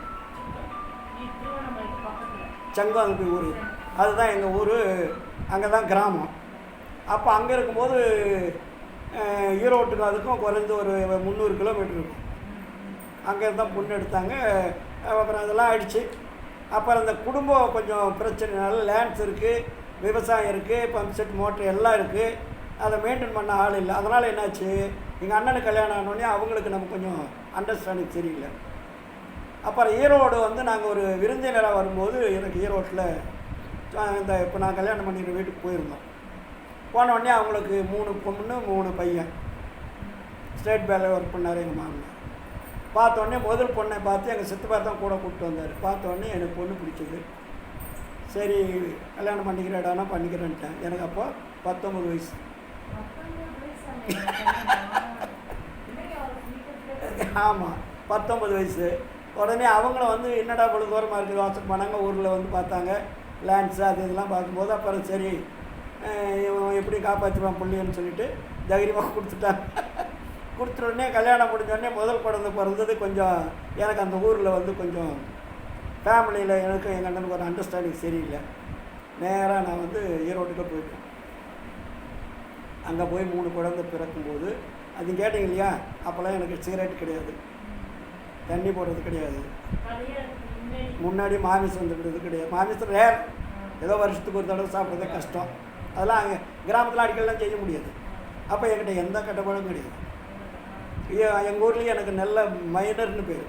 செங்கம் அதுக்கு ஊர். அதுதான் எங்கள் ஊர். அங்கே தான் கிராமம். அப்போ அங்கே இருக்கும்போது ஈரோட்டுக்கும் அதுக்கும் குறைஞ்ச ஒரு 300 கிலோமீட்டர் இருக்கும். அங்கே தான் பொண்ணு எடுத்தாங்க. அப்புறம் அதெல்லாம் ஆயிடுச்சு. அப்புறம் அந்த குடும்பம் கொஞ்சம் பிரச்சனைனால லேண்ட்ஸ் இருக்குது, விவசாயம் இருக்குது, பம்ப் செட் மோட்ரு எல்லாம் இருக்குது. அதை மெயின்டைன் பண்ண ஆள் இல்லை. அதனால் என்னாச்சு, எங்கள் அண்ணனுக்கு கல்யாணம் ஆனோடனே அவங்களுக்கு நம்ம கொஞ்சம் அண்டர்ஸ்டாண்டிங் சரியில்லை. அப்புறம் ஈரோடு வந்து நாங்கள் ஒரு விருந்தினராக வரும்போது எனக்கு ஈரோட்டில் இந்த இப்போ நான் கல்யாணம் பண்ணிக்கிற வீட்டுக்கு போயிருந்தோம். போனோடனே அவங்களுக்கு 3 பொண்ணு 3 பையன். ஸ்டேட் பேங்கில் ஒர்க் பண்ணார் எங்கள் மாமனார். பார்த்தோடனே முதல் பொண்ணை பார்த்து எங்கள் சித்தப்பா தான் கூட கூப்பிட்டு வந்தார். பார்த்தோடனே எனக்கு பொண்ணு பிடிச்சது. சரி கல்யாணம் பண்ணிக்கிறேடானா பண்ணிக்கிறேன்ட்டேன். எனக்கு அப்போ 19 வயசு. ஆமாம், 19 வயசு. உடனே அவங்களும் வந்து என்னடா இவ்வளோ தூரமாக இருக்குது வாட்ஸ்அப் பண்ணாங்க. ஊரில் வந்து பார்த்தாங்க லேண்ட்ஸு அது இதெல்லாம் பார்க்கும்போது அப்புறம் சரி எப்படி காப்பாற்றுவான் பிள்ளைன்னு சொல்லிட்டு தைரியமாக கொடுத்துட்டாங்க. கொடுத்துட்டோடனே கல்யாணம் முடிஞ்சோடனே முதல் குழந்தை பிறந்தது. கொஞ்சம் எனக்கு அந்த ஊரில் வந்து கொஞ்சம் ஃபேமிலியில் எனக்கு எங்கள் அண்ணனுக்கு ஒரு அண்டர்ஸ்டாண்டிங் சரியில்லை. நேராக நான் வந்து ஈரோட்டுக்கு போயிட்டேன். அங்கே போய் 3 குழந்தை பிறக்கும்போது அது கேட்டிங்க இல்லையா, அப்போல்லாம் எனக்கு சிகரெட் கிடையாது, தண்ணி போடுறது கிடையாது, முன்னாடி மாமிசம் வந்துடுறது கிடையாது. மாமிசம் ரேர், ஏதோ வருஷத்துக்கு ஒரு தடவை சாப்பிட்றதே கஷ்டம். அதெல்லாம் அங்கே கிராமத்தில் அடிக்கலாம் செய்ய முடியாது. அப்போ என்கிட்ட எந்த கட்டப்பாடும் கிடையாது. எங்கள் ஊர்லேயே எனக்கு நல்ல மைனர்னு பேர்,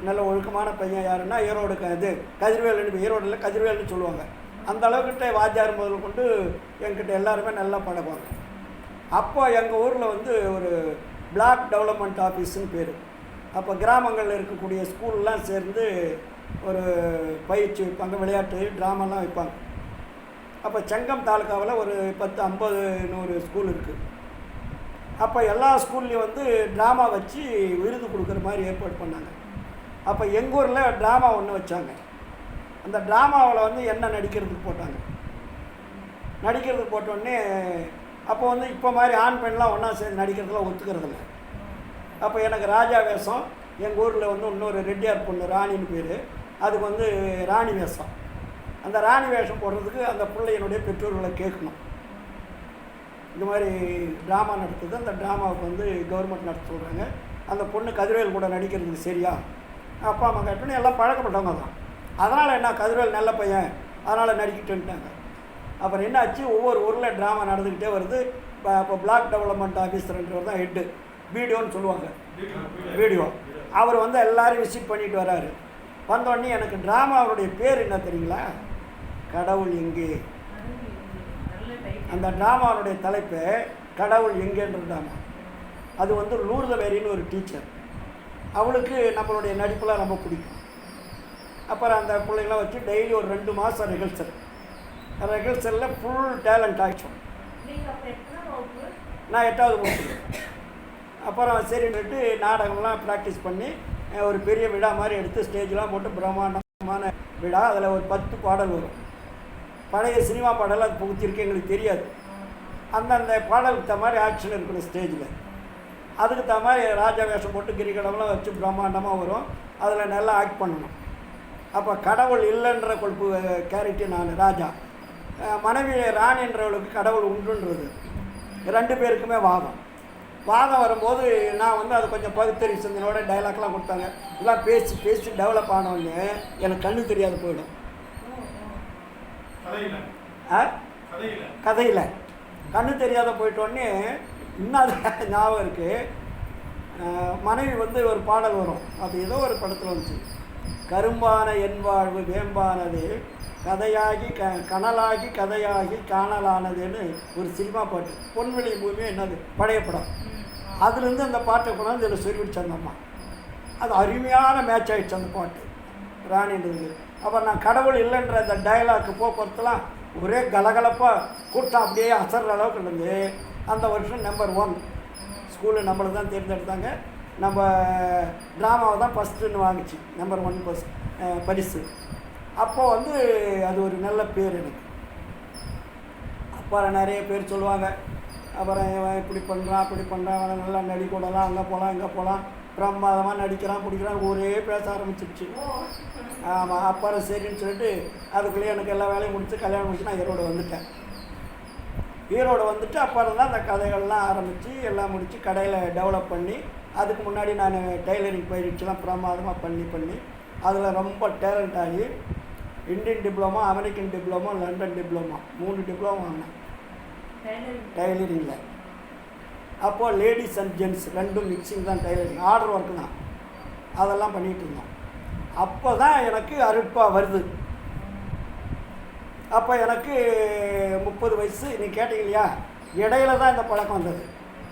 நல்ல ஒழுக்கமான பையன் யாருன்னா ஈரோடு இது கதிர்வேலுன்னு, ஈரோடில் கதிர்வேலுன்னு சொல்லுவாங்க. அந்த அளவுக்கிட்ட வாத்தியார் முதல் கொண்டு என்கிட்ட எல்லாருமே நல்லா பழகுவாங்க. அப்போ எங்கள் ஊரில் வந்து ஒரு பிளாக் டெவலப்மெண்ட் ஆஃபீஸுன்னு பேர். அப்போ கிராமங்களில் இருக்கக்கூடிய ஸ்கூல்லாம் சேர்ந்து ஒரு பயிற்சி வைப்பாங்க, விளையாட்டு ட்ராமாலாம் வைப்பாங்க. அப்போ செங்கம் தாலுக்காவில் ஒரு 10-50-100 ஸ்கூல் இருக்குது. அப்போ எல்லா ஸ்கூல்லையும் வந்து ட்ராமா வச்சு விருது கொடுக்குற மாதிரி ஏற்பாடு பண்ணாங்க. அப்போ எங்கள் ஊரில் ட்ராமா ஒன்று வச்சாங்க. அந்த ட்ராமாவில் வந்து என்ன நடிக்கிறதுக்கு போட்டாங்க. நடிக்கிறதுக்கு போட்டோடனே அப்போ வந்து இப்போ மாதிரி ஆண் பெண்லாம் ஒன்றா சேர்ந்து நடிக்கிறதுலாம் ஒத்துக்கிறதில்ல. அப்போ எனக்கு ராஜா வேஷம், எங்கள் ஊரில் வந்து இன்னொரு ரெட்டியார் பொண்ணு ராணின்னு பேர், அதுக்கு வந்து ராணி வேஷம். அந்த ராணி வேஷம் போடுறதுக்கு அந்த பிள்ளையினுடைய பெற்றோர்களை கேட்கணும். இந்த மாதிரி ட்ராமா நடத்துது, அந்த ட்ராமாவுக்கு வந்து கவர்மெண்ட் நடத்த சொல்கிறாங்க. அந்த பொண்ணு கதிர்வேல் கூட நடிக்கிறதுக்கு சரியா? அப்பா அம்மா கேட்டோன்னே எல்லாம் பழக்கப்பட்டவங்க தான். அதனால் என்ன, கதிர்வேல் நல்ல பையன், அதனால் நடிக்கிட்டுன்ட்டாங்க. அப்புறம் என்ன ஆச்சு, ஒவ்வொரு ஊரில் ட்ராமா நடந்துக்கிட்டே வருது. இப்போ பிளாக் டெவலப்மெண்ட் ஆஃபீஸர்ன்றவர் தான் ஹெட்டு, வீடியோன்னு சொல்லுவாங்க, வீடியோ. அவர் வந்து எல்லோரும் விசிட் பண்ணிட்டு வராரு. வந்தோடனே எனக்கு ட்ராமாவுடைய பேர் என்ன தெரியுங்களா? கடவுள் எங்கே. அந்த ட்ராமாவுடைய தலைப்பு கடவுள் எங்கேன்ற ட்ராமா. அது வந்து லூர்தவேரின்னு ஒரு டீச்சர், அவளுக்கு நம்மளுடைய நடிப்புலாம் ரொம்ப பிடிக்கும். அப்புறம் அந்த பிள்ளைங்களாம் வச்சு டெய்லி ஒரு 2 மாதம் ரிஹர்சலில் ஃபுல் டேலண்ட் ஆகிடும். நான் 8வது முடிச்சிடுவேன். அப்புறம் சரின்னுட்டு நாடகம்லாம் ப்ராக்டிஸ் பண்ணி ஒரு பெரிய விழா மாதிரி எடுத்து ஸ்டேஜ்லாம் போட்டு பிரம்மாண்டமான விழா. அதில் ஒரு 10 பாடல் வரும். பழைய சினிமா பாடல் அது புகுத்திருக்கு, எங்களுக்கு தெரியாது. அந்தந்த பாடலுக்கு தகுந்த மாதிரி ஆக்ஷன் இருக்கணும் ஸ்டேஜில். அதுக்கு தகுந்த மாதிரி ராஜா வேஷம் போட்டு கிரிக்கடம்லாம் வச்சு பிரம்மாண்டமாக வரும். அதில் நல்லா ஆக்ட் பண்ணணும். அப்போ கடவுள் இல்லைன்ற கொழுப்பு கேரக்டர் நான் ராஜா, மனைவி ராணி என்றவளுக்கு கடவுள் உண்டுன்றது. 2 பேருக்குமே வாதம் வரும்போது நான் வந்து அது கொஞ்சம் பகுத்தறிவு சிந்தனையோட டைலாக்லாம் கொடுத்தாங்க. இதெல்லாம் பேசி டெவலப் ஆனோடனே எனக்கு கண்ணு தெரியாது போயிடும். கதையில் கண்ணு தெரியாத போயிட்டோடனே இன்னும் அது ஞாபகம் இருக்குது. மனைவி வந்து ஒரு பாடல் வரும், அது ஏதோ ஒரு படத்தில் வந்துச்சு. கரும்பான என் வாழ்வு வேம்பானது கதையாகி கனலாகி கதையாகி காணலானதுன்னு ஒரு சினிமா பாட்டு. பொன்வெளி பூமி என்னது பழைய படம். அதுலேருந்து அந்த பாட்டை கொண்டாந்து இதில் சொல்லிவிடுச்சு அந்த அம்மா. அது அருமையான மேட்ச் ஆகிடுச்சு அந்த பாட்டு ராணின்றது. அப்புறம் நான் கடவுள் இல்லைன்ற அந்த டைலாக்கு போக்குவரத்துலாம் ஒரே கலகலப்பாக கூட்டம் அப்படியே அசர்ற அளவுக்கு இருந்து அந்த வருஷம் நம்பர் 1 ஸ்கூலில் நம்மளை தான் தேர்ந்தெடுத்தாங்க. நம்ம ட்ராமாவை தான் ஃபஸ்ட்டுன்னு வாங்கிச்சு, நம்பர் 1 பரிசு. அப்போது வந்து அது ஒரு நல்ல பேர் எனக்கு. அப்புறம் நிறைய பேர் சொல்லுவாங்க, அப்புறம் இவன் இப்படி பண்ணுறான் அப்படி பண்ணுறான், அவனை நல்லா நடிக்கூடலாம், அங்கே போகலாம் இங்கே போகலாம், பிரமாதமாக நடிக்கிறான் பிடிக்கிறான், ஒரே பேச ஆரம்பிச்சிருச்சு. ஆமாம். அப்புறம் சரின்னு சொல்லிட்டு அதுக்குள்ளேயே எனக்கு எல்லா வேலையும் முடிச்சு கல்யாணம் முடிச்சு நான் ஈரோடு வந்துட்டேன். அப்புறம் தான் அந்த கதைகள்லாம் ஆரம்பித்து எல்லாம் முடித்து கடையில் டெவலப் பண்ணி, அதுக்கு முன்னாடி நான் டெய்லரிங் பயிற்சிலாம் பிரமாதமாக பண்ணி அதில் ரொம்ப டேலண்ட் ஆகி Indian diploma, American diploma, London diploma 3 diploma வாங்கினேன் டெய்லரிங்கில். அப்போது லேடிஸ் அண்ட் ஜென்ட்ஸ் 2 மிக்சிங் தான் டெய்லரிங், ஆர்டர் ஒர்க்கு தான். அதெல்லாம் பண்ணிகிட்டு இருந்தோம். அப்போ தான் எனக்கு அருட்பாக வருது. அப்போ எனக்கு 30 வயசு. நீ கேட்டீங்க இல்லையா, இடையில தான் இந்த பழக்கம் வந்தது.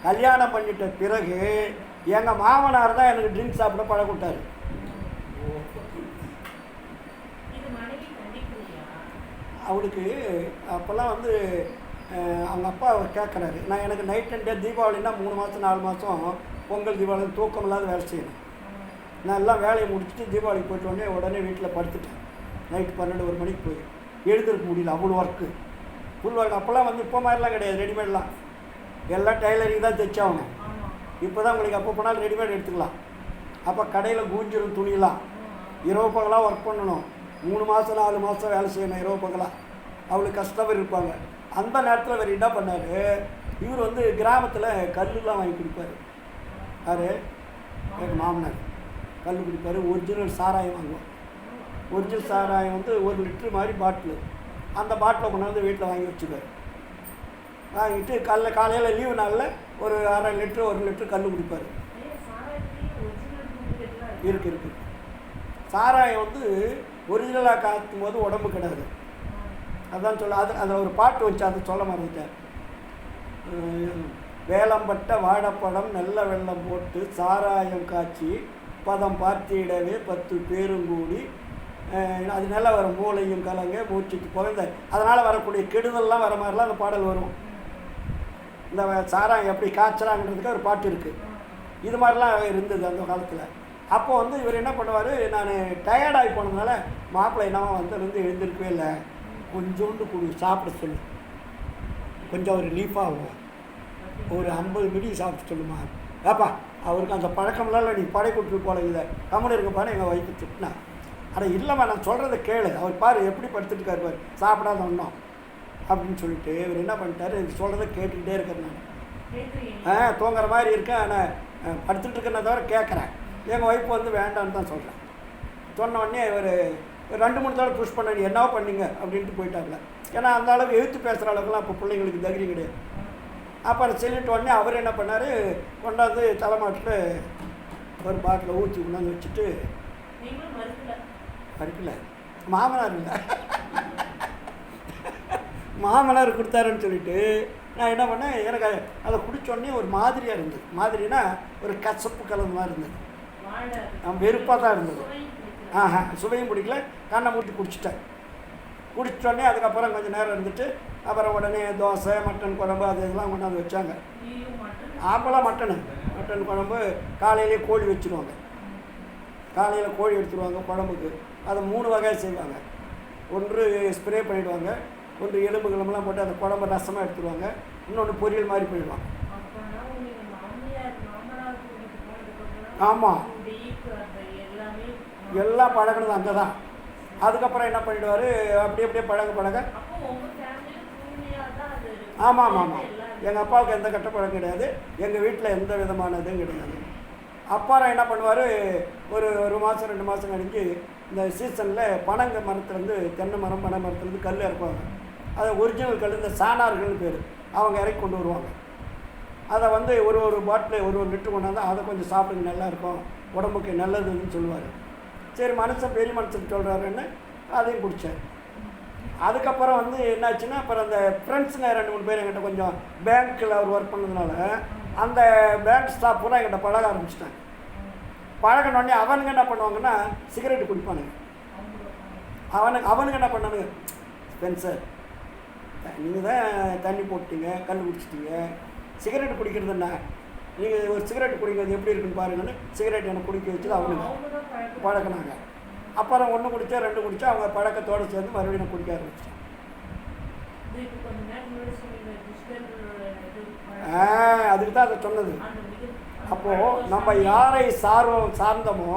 கல்யாணம் பண்ணிட்ட பிறகு எங்கள் மாமனார் தான் எனக்கு ட்ரிங்க்ஸ் சாப்பிட பழக்கிட்டார். அவளுக்கு அப்போல்லாம் வந்து அவங்க அப்பா கேட்குறாரு, நான் எனக்கு நைட் அண்ட் டே தீபாவளின்னா 3 மாதம் 4 மாதம் பொங்கல் தீபாவளி தூக்கம் இல்லாத வேலை செய்யணும். நான் எல்லாம் வேலையை முடிச்சுட்டு தீபாவளிக்கு போய்ட்டு உடனே வீட்டில் படுத்துட்டேன். நைட்டு 12-1 மணிக்கு போய் எழுந்திருக்க முடியல, அவ்வளோ ஒர்க்கு, ஃபுல் ஒர்க். அப்போல்லாம் வந்து இப்போ மாதிரிலாம் கிடையாது, ரெடிமேட்லாம் எல்லாம் டைலரிங் தான் தைச்சாகணும். இப்போ தான் உங்களுக்கு அப்போ போனாலும் ரெடிமேட் எடுத்துக்கலாம். அப்போ கடையில் கூஞ்சிரும் துணியெல்லாம், இரவு பகலாக ஒர்க் பண்ணணும். 3 மாதம் 4 மாதம் வேலை செய்யணும் இரவு பகலாக. அவளுக்கு கஷ்டமாக இருப்பாங்க. அந்த நேரத்தில் அவர் என்ன பண்ணார், இவர் வந்து கிராமத்தில் கல்லுலாம் வாங்கி கொடுப்பார். யார்? எங்கள் மாமனார் கல் குடிப்பார். ஒரிஜினல் சாராயம் வாங்குவோம். ஒரிஜினல் சாராயம் வந்து 1 லிட்ரு மாதிரி பாட்டில், அந்த பாட்டிலை கொண்டாந்து வீட்டில் வாங்கி வச்சுக்குவார். வாங்கிட்டு காலையில் லீவு நாளில் ஒரு 1/2 லிட்ரு 1 லிட்ரு கல் குடிப்பார். இருக்குது சாராயம் வந்து ஒரிஜினலாக காக்கும் போது உடம்பு கிடையாது. அதுதான் சொல்ல. அதில் ஒரு பாட்டு வச்சு அதை சொல்ல மறந்துட்டேன். வேலம்பட்ட வாழைப்பழம் நல்ல வெள்ளம் போட்டு சாராயம் காய்ச்சி பதம் பார்த்திடவே 10 பேரும் கூடி, அது நல்லா வரும். மூளையும் கலங்க மூச்சுக்கு குறைந்த, அதனால் வரக்கூடிய கெடுதல்லாம் வர மாதிரிலாம் அந்த பாடல் வரும். இந்த சாராயம் எப்படி காய்ச்சலாங்கிறதுக்கு ஒரு பாட்டு இருக்குது. இது மாதிரிலாம் இருந்தது அந்த காலத்தில். அப்போ வந்து இவர் என்ன பண்ணுவார், நான் டயர்டாகி போனதுனால மாப்பிள்ளை என்னவோ வந்து எழுந்திருக்கவே இல்லை, கொஞ்சோண்டு சாப்பிட சொல்லி கொஞ்சம் ஒரு ரிலீஃப் ஆகும். ஒரு 50 மிடி சாப்பிட்டு சொல்லுமா ஏப்பா, அவருக்கு அந்த பழக்கம்லாம் இல்லை, நீ படை கொடுத்துட்டு போல இதை கம்முன்னு இருக்கப்பான்னு எங்கள் வயிற்று திட்டினா. ஆனால் இல்லைம்மா, நான் சொல்கிறத கேளு, அவர் பாரு எப்படி படுத்துட்டு இருக்காரு பாரு, சாப்பிடாத ஒன்றும் அப்படின்னு சொல்லிட்டு இவர் என்ன பண்ணிட்டாரு, இது சொல்கிறத கேட்டுக்கிட்டே இருக்கிறேன் நான். தூங்குற மாதிரி இருக்கேன், ஆனால் படுத்துட்டு இருக்கேன்னு தவிர கேட்குறேன். எங்கள் ஒய்ஃப் வந்து வேண்டான்னு தான் சொல்கிறேன். சொன்ன உடனே இவர் 2-3 தடவை புஷ் பண்ண, நீ என்னவோ பண்ணிங்க அப்படின்ட்டு போயிட்டாங்க. ஏன்னா அந்த அளவுக்கு எழுத்து பேசுகிற அளவுக்குலாம் இப்போ பிள்ளைங்களுக்கு தைரியம் கிடையாது. அப்புறம் சொல்லிட்டு உடனே அவர் என்ன பண்ணார், கொண்டாந்து தலைமாட்டில் ஒரு பாட்டில் ஊற்றி கொண்டாந்து வச்சுட்டு, மறுக்கல மாமனார் இல்லை மாமனார் கொடுத்தாருன்னு சொல்லிட்டு நான் என்ன பண்ணேன், எனக்கு அதை குடித்தோடனே ஒரு மாதிரியாக இருந்தது. மாதிரினா ஒரு கசப்பு கலந்து மாதிரி இருந்தது, வெறுப்பாக தான் இருந்தது. சுவையும் பிடிக்கல, கண்ணை மூட்டி குடிச்சிட்டேன். குடிச்சோடனே அதுக்கப்புறம் கொஞ்சம் நேரம் இருந்துட்டு அப்புறம் உடனே தோசை, மட்டன் குழம்பு அது இதெல்லாம் கொண்டாந்து வச்சாங்க. அப்போல்லாம் மட்டன் குழம்பு காலையிலே கோழி வச்சுருவாங்க. காலையில் கோழி எடுத்துருவாங்க குழம்புக்கு. அதை 3 வகையாக செய்வாங்க. ஒன்று ஸ்ப்ரே பண்ணிவிடுவாங்க, ஒன்று எலும்பு கிளம்புலாம் போட்டு அந்த குழம்பு ரசமாக எடுத்துருவாங்க, இன்னொன்று பொரியல் மாதிரி பண்ணிடுவாங்க. ஆமாம், எல்லாம் பழகினது அங்கே தான். அதுக்கப்புறம் என்ன பண்ணிவிடுவார், அப்படியே பழக ஆமாம். எங்கள் அப்பாவுக்கு எந்த கெட்ட பழக்கம் கிடையாது, எங்கள் வீட்டில் எந்த விதமான இதுவும் கிடையாது. அப்பாரம் என்ன பண்ணுவார், ஒரு மாதம் 2 மாதம் கழிஞ்சு இந்த சீசனில் பனங்க மரத்துலேருந்து, தென்னை மரம் பனை மரத்துலேருந்து கல் இறக்குவாங்க. அது ஒரிஜினல் கல், இந்த சாணார்கள்னு பேர், அவங்க இறக்கி கொண்டு வருவாங்க. அதை வந்து ஒரு பாட்டில் ஒரு லிட்டர் கொண்டாந்து அதை கொஞ்சம் சாப்பிடுங்க, நல்லாயிருக்கும், உடம்புக்கு நல்லதுன்னு சொல்லுவார். சரி, மனுஷன் பெரிய மனுஷன் சொல்கிறாருன்னு அதையும் குடித்தேன். அதுக்கப்புறம் வந்து என்னாச்சுன்னா, அப்புறம் அந்த ஃப்ரெண்ட்ஸுங்க 2-3 பேர் என்கிட்ட கொஞ்சம் பேங்க்கில் அவர் ஒர்க் பண்ணதுனால அந்த பேங்க் ஸ்டாஃப் பூரா என்கிட்ட பழக ஆரம்பிச்சிட்டாங்க. பழகினோடனே அவனுங்க என்ன பண்ணுவாங்கன்னா சிகரெட்டு குடிப்பானுங்க. அவனுங்க என்ன பண்ணானுங்க, ஸ்பென்சர் நீங்கள் தான் தண்ணி போட்டீங்க, கல் குடிச்சிட்டீங்க, சிகரெட்டு குடிக்கிறதுன்னா நீங்கள் ஒரு சிகரெட்டு குடிக்கிறது எப்படி இருக்குன்னு பாருங்கன்னு சிகரெட் எனக்கு குடிக்க வச்சு அவனுங்க பழகினாங்க. அப்புறம் 1 குடித்தா 2 குடித்தா அவங்க பழக்கத்தோடு சேர்ந்து மறுபடியும் குடிக்க ஆரம்பிச்சிட்டாங்க. அதுக்கு தான் அதை சொன்னது. அப்போது நம்ம யாரை சார்ந்தமோ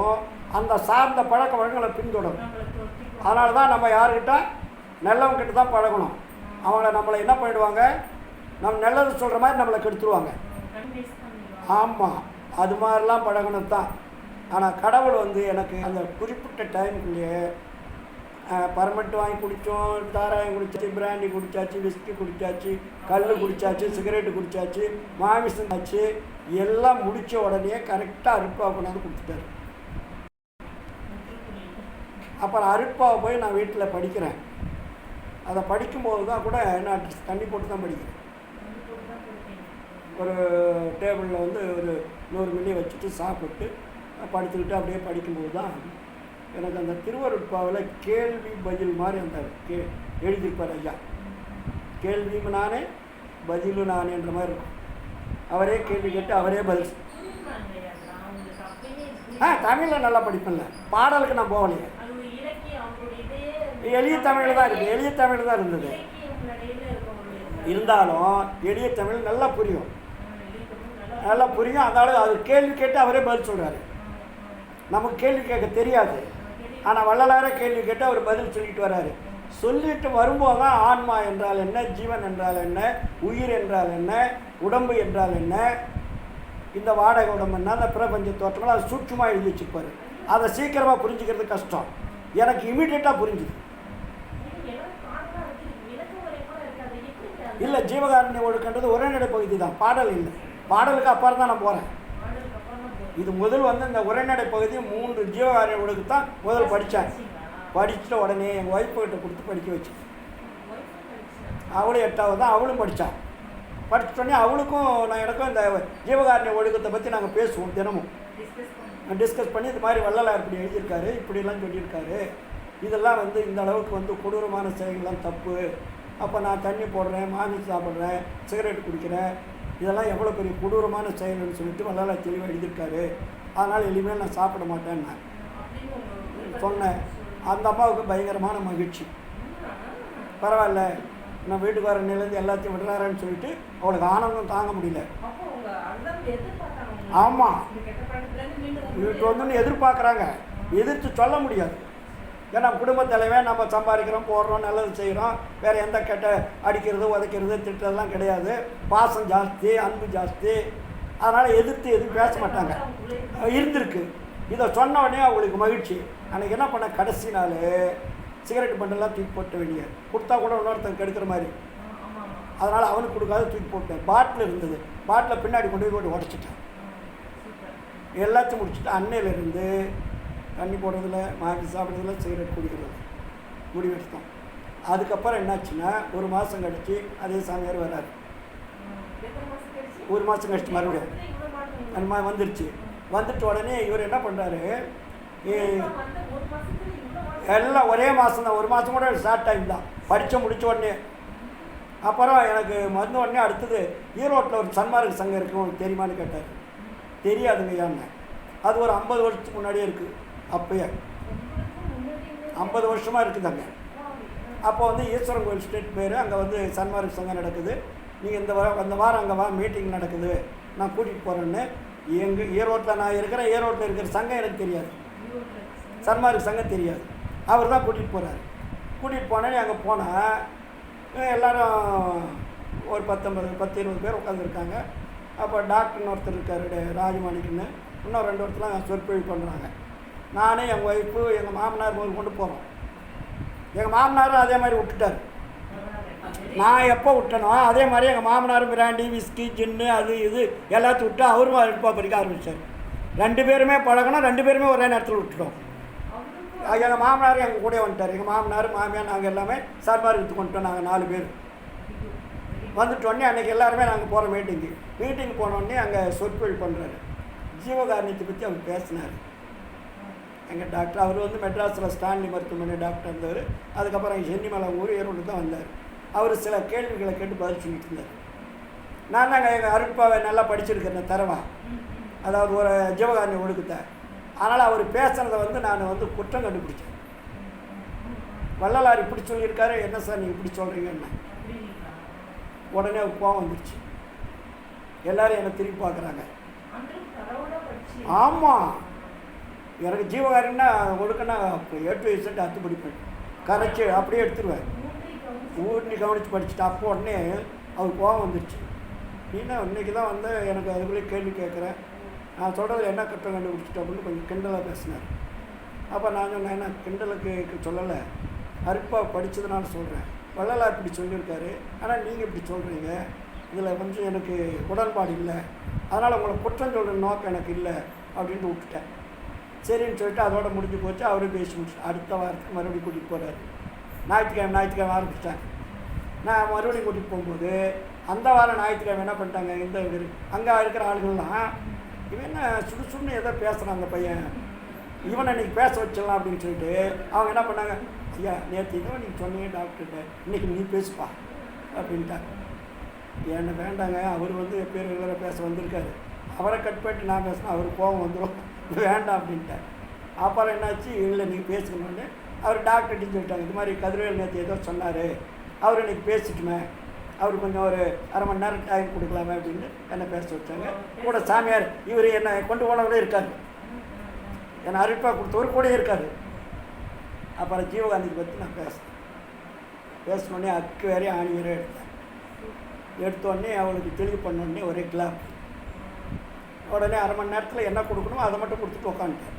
அந்த சார்ந்த பழக்க வழக்கங்களை பின்தொடரும். அதனால தான் நம்ம யாருக்கிட்ட நல்லவங்கிட்ட தான் பழகணும். அவங்கள நம்மளை என்ன பண்ணிடுவாங்க, நம்ம நல்லது சொல்கிற மாதிரி நம்மளை கெடுத்துருவாங்க. ஆமாம், அது மாதிரிலாம் பழகணும் தான். ஆனால் கடவுள் வந்து எனக்கு அந்த குறிப்பிட்ட டைமுக்குள்ளேயே பர்மெண்ட் வாங்கி குடித்தோம், தாராயம் குடிச்சாச்சு, பிராண்டி குடித்தாச்சு, விஸ்கி குடித்தாச்சு, கல் குடித்தாச்சு, சிகரெட்டு குடித்தாச்சு, மாமிசம் ஆச்சு, எல்லாம் முடித்த உடனே கரெக்டாக அருட்பாவை கொண்டாந்து கொடுத்துட்டாரு. அப்புறம் அருட்பாவை போய் நான் வீட்டில் படிக்கிறேன். அதை படிக்கும்போது தான் கூட நான் தண்ணி போட்டு தான் படிக்கிறேன். ஒரு டேபிளில் வந்து ஒரு 100 மில்லி வச்சுட்டு சாப்பிட்டு படுத்துக்கிட்டு அப்படியே படிக்கும்போது தான் எனக்கு அந்த திருவருட்பாவில் கேள்வி பதில் மாதிரி அந்த எழுதியிருப்பார் ஐயா. கேள்வியும் நானே பதிலும் நானே என்ற மாதிரி இருக்கும். அவரே கேள்வி கேட்டு அவரே பதில். தமிழில் நல்லா படிப்பேன்ல, பாடலுக்கு நான் போகலையே. எளிய தமிழில் தான் இருக்குது, எளிய தமிழ் தான் இருந்தது. இருந்தாலும் எளிய தமிழ் நல்லா புரியும். அதனால அது கேள்வி கேட்டு அவரே பதில் சொல்கிறாரு. நமக்கு கேள்வி கேட்க தெரியாது, ஆனால் வள்ளலாரே கேள்வி கேட்டு அவர் பதில் சொல்லிட்டு வர்றாரு. சொல்லிட்டு வரும்போது தான் ஆன்மா என்றால் என்ன, ஜீவன் என்றால் என்ன, உயிர் என்றால் என்ன, உடம்பு என்றால் என்ன, இந்த வாடகை உடம்பு என்ன, அந்த பிரபஞ்ச தோற்றங்கள் அதை சூட்சமாக எழுதி வச்சுருப்பார். அதை சீக்கிரமாக புரிஞ்சுக்கிறது கஷ்டம். எனக்கு இமீடியட்டாக புரிஞ்சுது. இல்லை, ஜீவகாருண்ய ஒழுக்கன்றது உரைநடை பகுதி தான், பாடல் இல்லை. பாடலுக்கு அப்புறம் தான் நான் போகிறேன். இது முதல் வந்து இந்த உரைநடை பகுதி 3 ஜீவகாருண்ய ஒழுக்கு தான் முதல் படித்தேன். படிச்சுட்ட உடனே எங்கள் ஒய்ஃப்கிட்ட கொடுத்து படிக்க வச்சு, அவளும் 8வது தான், அவளும் படித்தான். படிச்சுட்டோடனே அவளுக்கும் எனக்கும் இந்த ஜீவகாருண்ய ஒழுக்கத்தை பற்றி நாங்கள் பேசுவோம், தினமும் டிஸ்கஸ் பண்ணி இது மாதிரி வள்ளலார் இப்படி எழுதியிருக்காரு, இப்படிலாம் சொல்லியிருக்காரு, இதெல்லாம் வந்து இந்த அளவுக்கு வந்து கொடூரமான செயல்கள்லாம் தப்பு. அப்போ நான் தண்ணி போடுறேன், மாமிசம் சாப்பிட்றேன், சிகரெட் குடிக்கிறேன், இதெல்லாம் எவ்வளோ பெரிய கொடூரமான செயல்னு சொல்லிட்டு வள்ளலார் தெளிவாக எழுதியிருக்காரு. அதனால் இனிமேல் நான் சாப்பிட மாட்டேன்னு நான் சொன்னேன். அந்த அம்மாவுக்கு பயங்கரமான மகிழ்ச்சி. பரவாயில்ல, நான் வீட்டுக்கு வர நிலையிலேருந்து எல்லாத்தையும் விடுறாருன்னு சொல்லிட்டு அவளுக்கு ஆனந்தம் தாங்க முடியல. ஆமாம், வீட்டு வந்து எதிர்பார்க்குறாங்க, எதிர்த்து சொல்ல முடியாது. ஏன்னா குடும்ப தலைவன், நம்ம சம்பாதிக்கிறோம், போடுறோம், நல்லது செய்கிறோம், வேறு எந்த கெட்ட அடிக்கிறது உதைக்கிறது திட்டுறதுலாம் கிடையாது. பாசம் ஜாஸ்தி, அன்பு ஜாஸ்தி. அதனால் எதிர்த்து எதுவும் பேச மாட்டாங்க. இருந்திருக்கு. இதை சொன்ன உடனே அவங்களுக்கு மகிழ்ச்சி. அன்றைக்கி என்ன பண்ண, கடைசி நாள் சிகரெட் பண்டெல்லாம் தூக்கி போட்ட வெளியே கொடுத்தா கூட இன்னொருத்தன் கெடுக்கிற மாதிரி. அதனால் அவனுக்கு கொடுக்காத தூக்கி போட்டேன். பாட்டில் இருந்தது, பாட்டில் பின்னாடி கொண்டு போய் உடச்சிட்டேன். எல்லாத்தையும் முடிச்சுட்டு அன்னையிலேருந்து தண்ணி போடுறதில்ல, மாற்றி சாப்பிட்றதில்ல, சிகரெட் குடிக்கிறதில்ல முடிவெடுத்தோம். அதுக்கப்புறம் என்னாச்சுன்னா, ஒரு மாதம் கழிச்சு அதே சாமியார் வர்றாரு. ஒரு மாதம் கழிச்சு மறுபடியும் அந்த மாதிரி வந்துருச்சு. வந்துட்டு உடனே இவர் என்ன பண்ணுறாரு, எல்லாம் ஒரே மாதம் தான், ஒரு மாதம் கூட ஷார்ட் டைம் தான், படித்த முடித்த உடனே. அப்புறம் எனக்கு வந்த உடனே அடுத்தது ஈரோட்டில் ஒரு சன்மார்க்க சங்கம் இருக்கும், உங்களுக்கு தெரியுமான்னு கேட்டார். தெரியாதுங்க ஏன்னு. அது ஒரு 50 வருஷத்துக்கு முன்னாடியே இருக்குது. அப்போயே 50 வருஷமாக இருக்குதாங்க. அப்போ வந்து ஈஸ்வரன் கோயில் ஸ்ட்ரீட் பேர், அங்கே வந்து சன்மார்க்க சங்கம் நடக்குது. நீங்கள் இந்த வாரம் அங்கே மீட்டிங் நடக்குது, நான் கூட்டிகிட்டு போகிறேன்னு. எங்கள் ஈரோட்டில் நான் இருக்கிறேன், ஈரோட்டில் இருக்கிற சங்கம் எனக்கு தெரியாது, சன்மார்க்க சங்கம் தெரியாது. அவர் தான் கூட்டிகிட்டு போகிறார். கூட்டிகிட்டு போனேன்னு அங்கே போனால் எல்லோரும் ஒரு 10-20 பேர் உட்காந்துருக்காங்க. அப்போ டாக்டர்னு ஒருத்தர் இருக்கார், ராஜமாணிக்குன்னு, இன்னும் 2 ஒருத்தர்லாம் சொற்பொழிவு பண்ணுறாங்க. நானே எங்கள் ஒய்ஃபு எங்கள் மாமனார் முதல் கொண்டு போகிறோம். எங்கள் மாமனாரும் அதே மாதிரி விட்டுட்டார். நான் எப்போ விட்டனோ அதே மாதிரி எங்கள் மாமனாரும் பிராண்டி, விஸ்கி, ஜின்னு, அது இது எல்லாத்தையும் விட்டு அவரும் அல்பா பறிக்க ஆரம்பித்தார். 2 பேருமே பழகணும், 2 பேருமே ஒரே நேரத்தில் விட்டுட்டோம். எங்கள் மாமனார் எங்கள் கூட வந்துட்டார். எங்கள் மாமனார், மாமியார், நாங்கள் எல்லாமே சன்மார்க்கத்துக்கு வந்துட்டோம். நாங்கள் 4 பேர் வந்துட்டோடனே அன்றைக்கி எல்லாருமே நாங்கள் போகிற மீட்டிங் போனோடனே அங்கே சொற்பொழிவு பண்ணுறாரு. ஜீவகாருண்யத்தை பற்றி அவர் பேசினார். எங்கள் டாக்டர் அவர் வந்து மெட்ராஸில் ஸ்டான்லி மருத்துவமனை டாக்டர் இருந்தவர். அதுக்கப்புறம் சென்னிமலை ஊர் ஈரோடு தான் வந்தார். அவர் சில கேள்விகளை கேட்டு பதில் சொல்லிட்டு இருந்தார். நான் தாங்க எங்கள் அருட்பாவை நல்லா படிச்சிருக்கிறேன் தரவா, அதாவது ஒரு ஜீவகாருண்ய ஒழுக்கத்தை. அதனால் அவர் பேசுகிறத வந்து நான் வந்து குற்றம் கண்டுபிடிச்சேன். வள்ளலார் இப்படி சொல்லியிருக்காரு, என்ன சார் நீங்கள் இப்படி சொல்கிறீங்கன்னு. உடனே அவர் கோவம் வந்துடுச்சு. எல்லோரும் என்னை திரும்பி பார்க்குறாங்க. ஆமாம், எனக்கு ஜீவகாரன்னா ஒழுக்கன்னா A to Z அத்து படிப்பேன், கரைச்சி அப்படியே எடுத்துருவேன். ஊர்னி கவனித்து படிச்சுட்டு அப்போ உடனே அவர் கோவம் வந்துடுச்சு. நீனா இன்றைக்கி தான் வந்து எனக்கு அதுக்குள்ளே கேள்வி கேட்குறேன், நான் சொல்கிறது என்ன கட்டம் கண்டுபிடிச்சிட்டு அப்படின்னு கொஞ்சம் கிண்டலாக பேசினார். அப்போ நான் சொன்னேன், என்ன கிண்டலுக்கு சொல்லலை, அருப்பா படித்ததுனால சொல்கிறேன். வள்ளலார் இப்படி சொல்லியிருக்காரு, ஆனால் நீங்கள் இப்படி சொல்கிறீங்க, இதில் கொஞ்சம் எனக்கு உடன்பாடு இல்லை, அதனால் உங்களை குற்றம் சொல்கிற நோக்கம் எனக்கு இல்லை அப்படின்ட்டு விட்டுட்டேன். சரின்னு சொல்லிட்டு அதோட முடிஞ்சு போச்சு. அவரும் பேசி முடிச்சு அடுத்த வாரத்துக்கு மறுபடியும் கூட்டிகிட்டு போகிறாரு. ஞாயிற்றுக்கிழமை ஆரம்பிச்சிட்டாங்க. நான் மறுபடியும் கூட்டிகிட்டு போகும்போது அந்த வாரம் ஞாயிற்றுக்கிழமை என்ன பண்ணிட்டாங்க, இந்த அங்கே இருக்கிற ஆளுங்கள்லாம் இவன் என்ன சுடுசுன்னு ஏதோ பேசுகிறான் அந்த பையன், இவனை இன்றைக்கி பேச வச்சிடலாம் அப்படின்னு சொல்லிட்டு அவங்க என்ன பண்ணாங்க, ஐயா நேற்று இதோ நீங்கள் சொன்னீங்க டாக்டர்கிட்ட, இன்றைக்கி நீ பேசுப்பா அப்படின்ட்டாங்க. என்ன வேண்டாங்க, அவர் வந்து பேர் வேறு பேச வந்திருக்காரு, அவரை கட் பண்ணிட்டு நான் பேசினா அவருக்கு கோபம் வந்துடும், வேண்டாம் அப்படின்ட்டார். அப்புறம் என்னாச்சு, இல்லை நீங்கள் பேசுக்கணுன்னு அவர் டாக்டர்கிட்ட சொல்லிட்டாங்க. இது மாதிரி கதிரவேல் நேற்று ஏதோ சொன்னார், அவர் இன்றைக்கி பேசிட்டுமே, அவர் கொஞ்சம் ஒரு அரை மணி நேரம் டைம் கொடுக்கலாமே அப்படின்னு என்னை பேச வச்சாங்க. கூட சாமியார் இவர் என்னை கொண்டு போனவரே இருக்கார், என்னை அருட்பா கொடுத்தவர் கூட இருக்கார். அப்புறம் ஜீவகாந்திக்கு பற்றி நான் பேசினோடனே அக்கு வேறையும் ஆணி வேற எடுத்தோடனே அவளுக்கு தெளிவு பண்ணோடனே ஒரே கிளாப். உடனே அரை மணி நேரத்தில் என்ன கொடுக்கணுமோ அதை மட்டும் கொடுத்துட்டு உட்காந்துட்டேன்.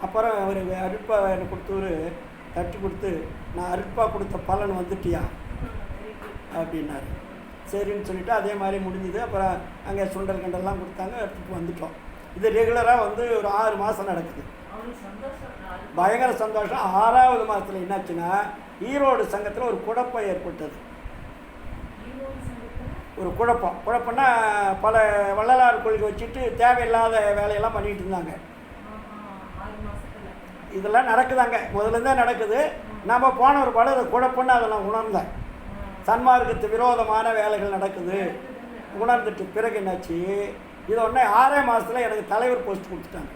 அப்புறம் அவர் அருட்பா என்னை கொடுத்தவர் தட்டி கொடுத்து, நான் அருட்பா கொடுத்த பலன் வந்துட்டியா அப்படின்னாரு. சரின்னு சொல்லிவிட்டு அதே மாதிரி முடிஞ்சுது. அப்புறம் அங்கே சுண்டல் கண்டெல்லாம் கொடுத்தாங்க, எடுத்துகிட்டு வந்துட்டோம். இது ரெகுலராக வந்து ஒரு 6 மாதம் நடக்குது. பயங்கர சந்தோஷம். 6ஆவது மாதத்தில் என்னாச்சுன்னா, ஈரோடு சங்கத்தில் ஒரு குழப்பம் ஏற்பட்டது. ஒரு குழப்பம்னா பல வள்ளலார் கொள்கை வச்சுட்டு தேவையில்லாத வேலையெல்லாம் பண்ணிகிட்டு இருந்தாங்க. இதெல்லாம் நடக்குதாங்க, முதல்ல நடக்குது. நம்ம போன ஒரு படம், அது குழப்பம்னு அதெல்லாம் உணர்ந்தேன். சன்மார்க்கத்து விரோதமான வேலைகள் நடக்குது உணர்ந்துட்டு பிறகு என்னாச்சு, இது உடனே 6 மாதத்தில் எனக்கு தலைவர் போஸ்ட் கொடுத்துட்டாங்க,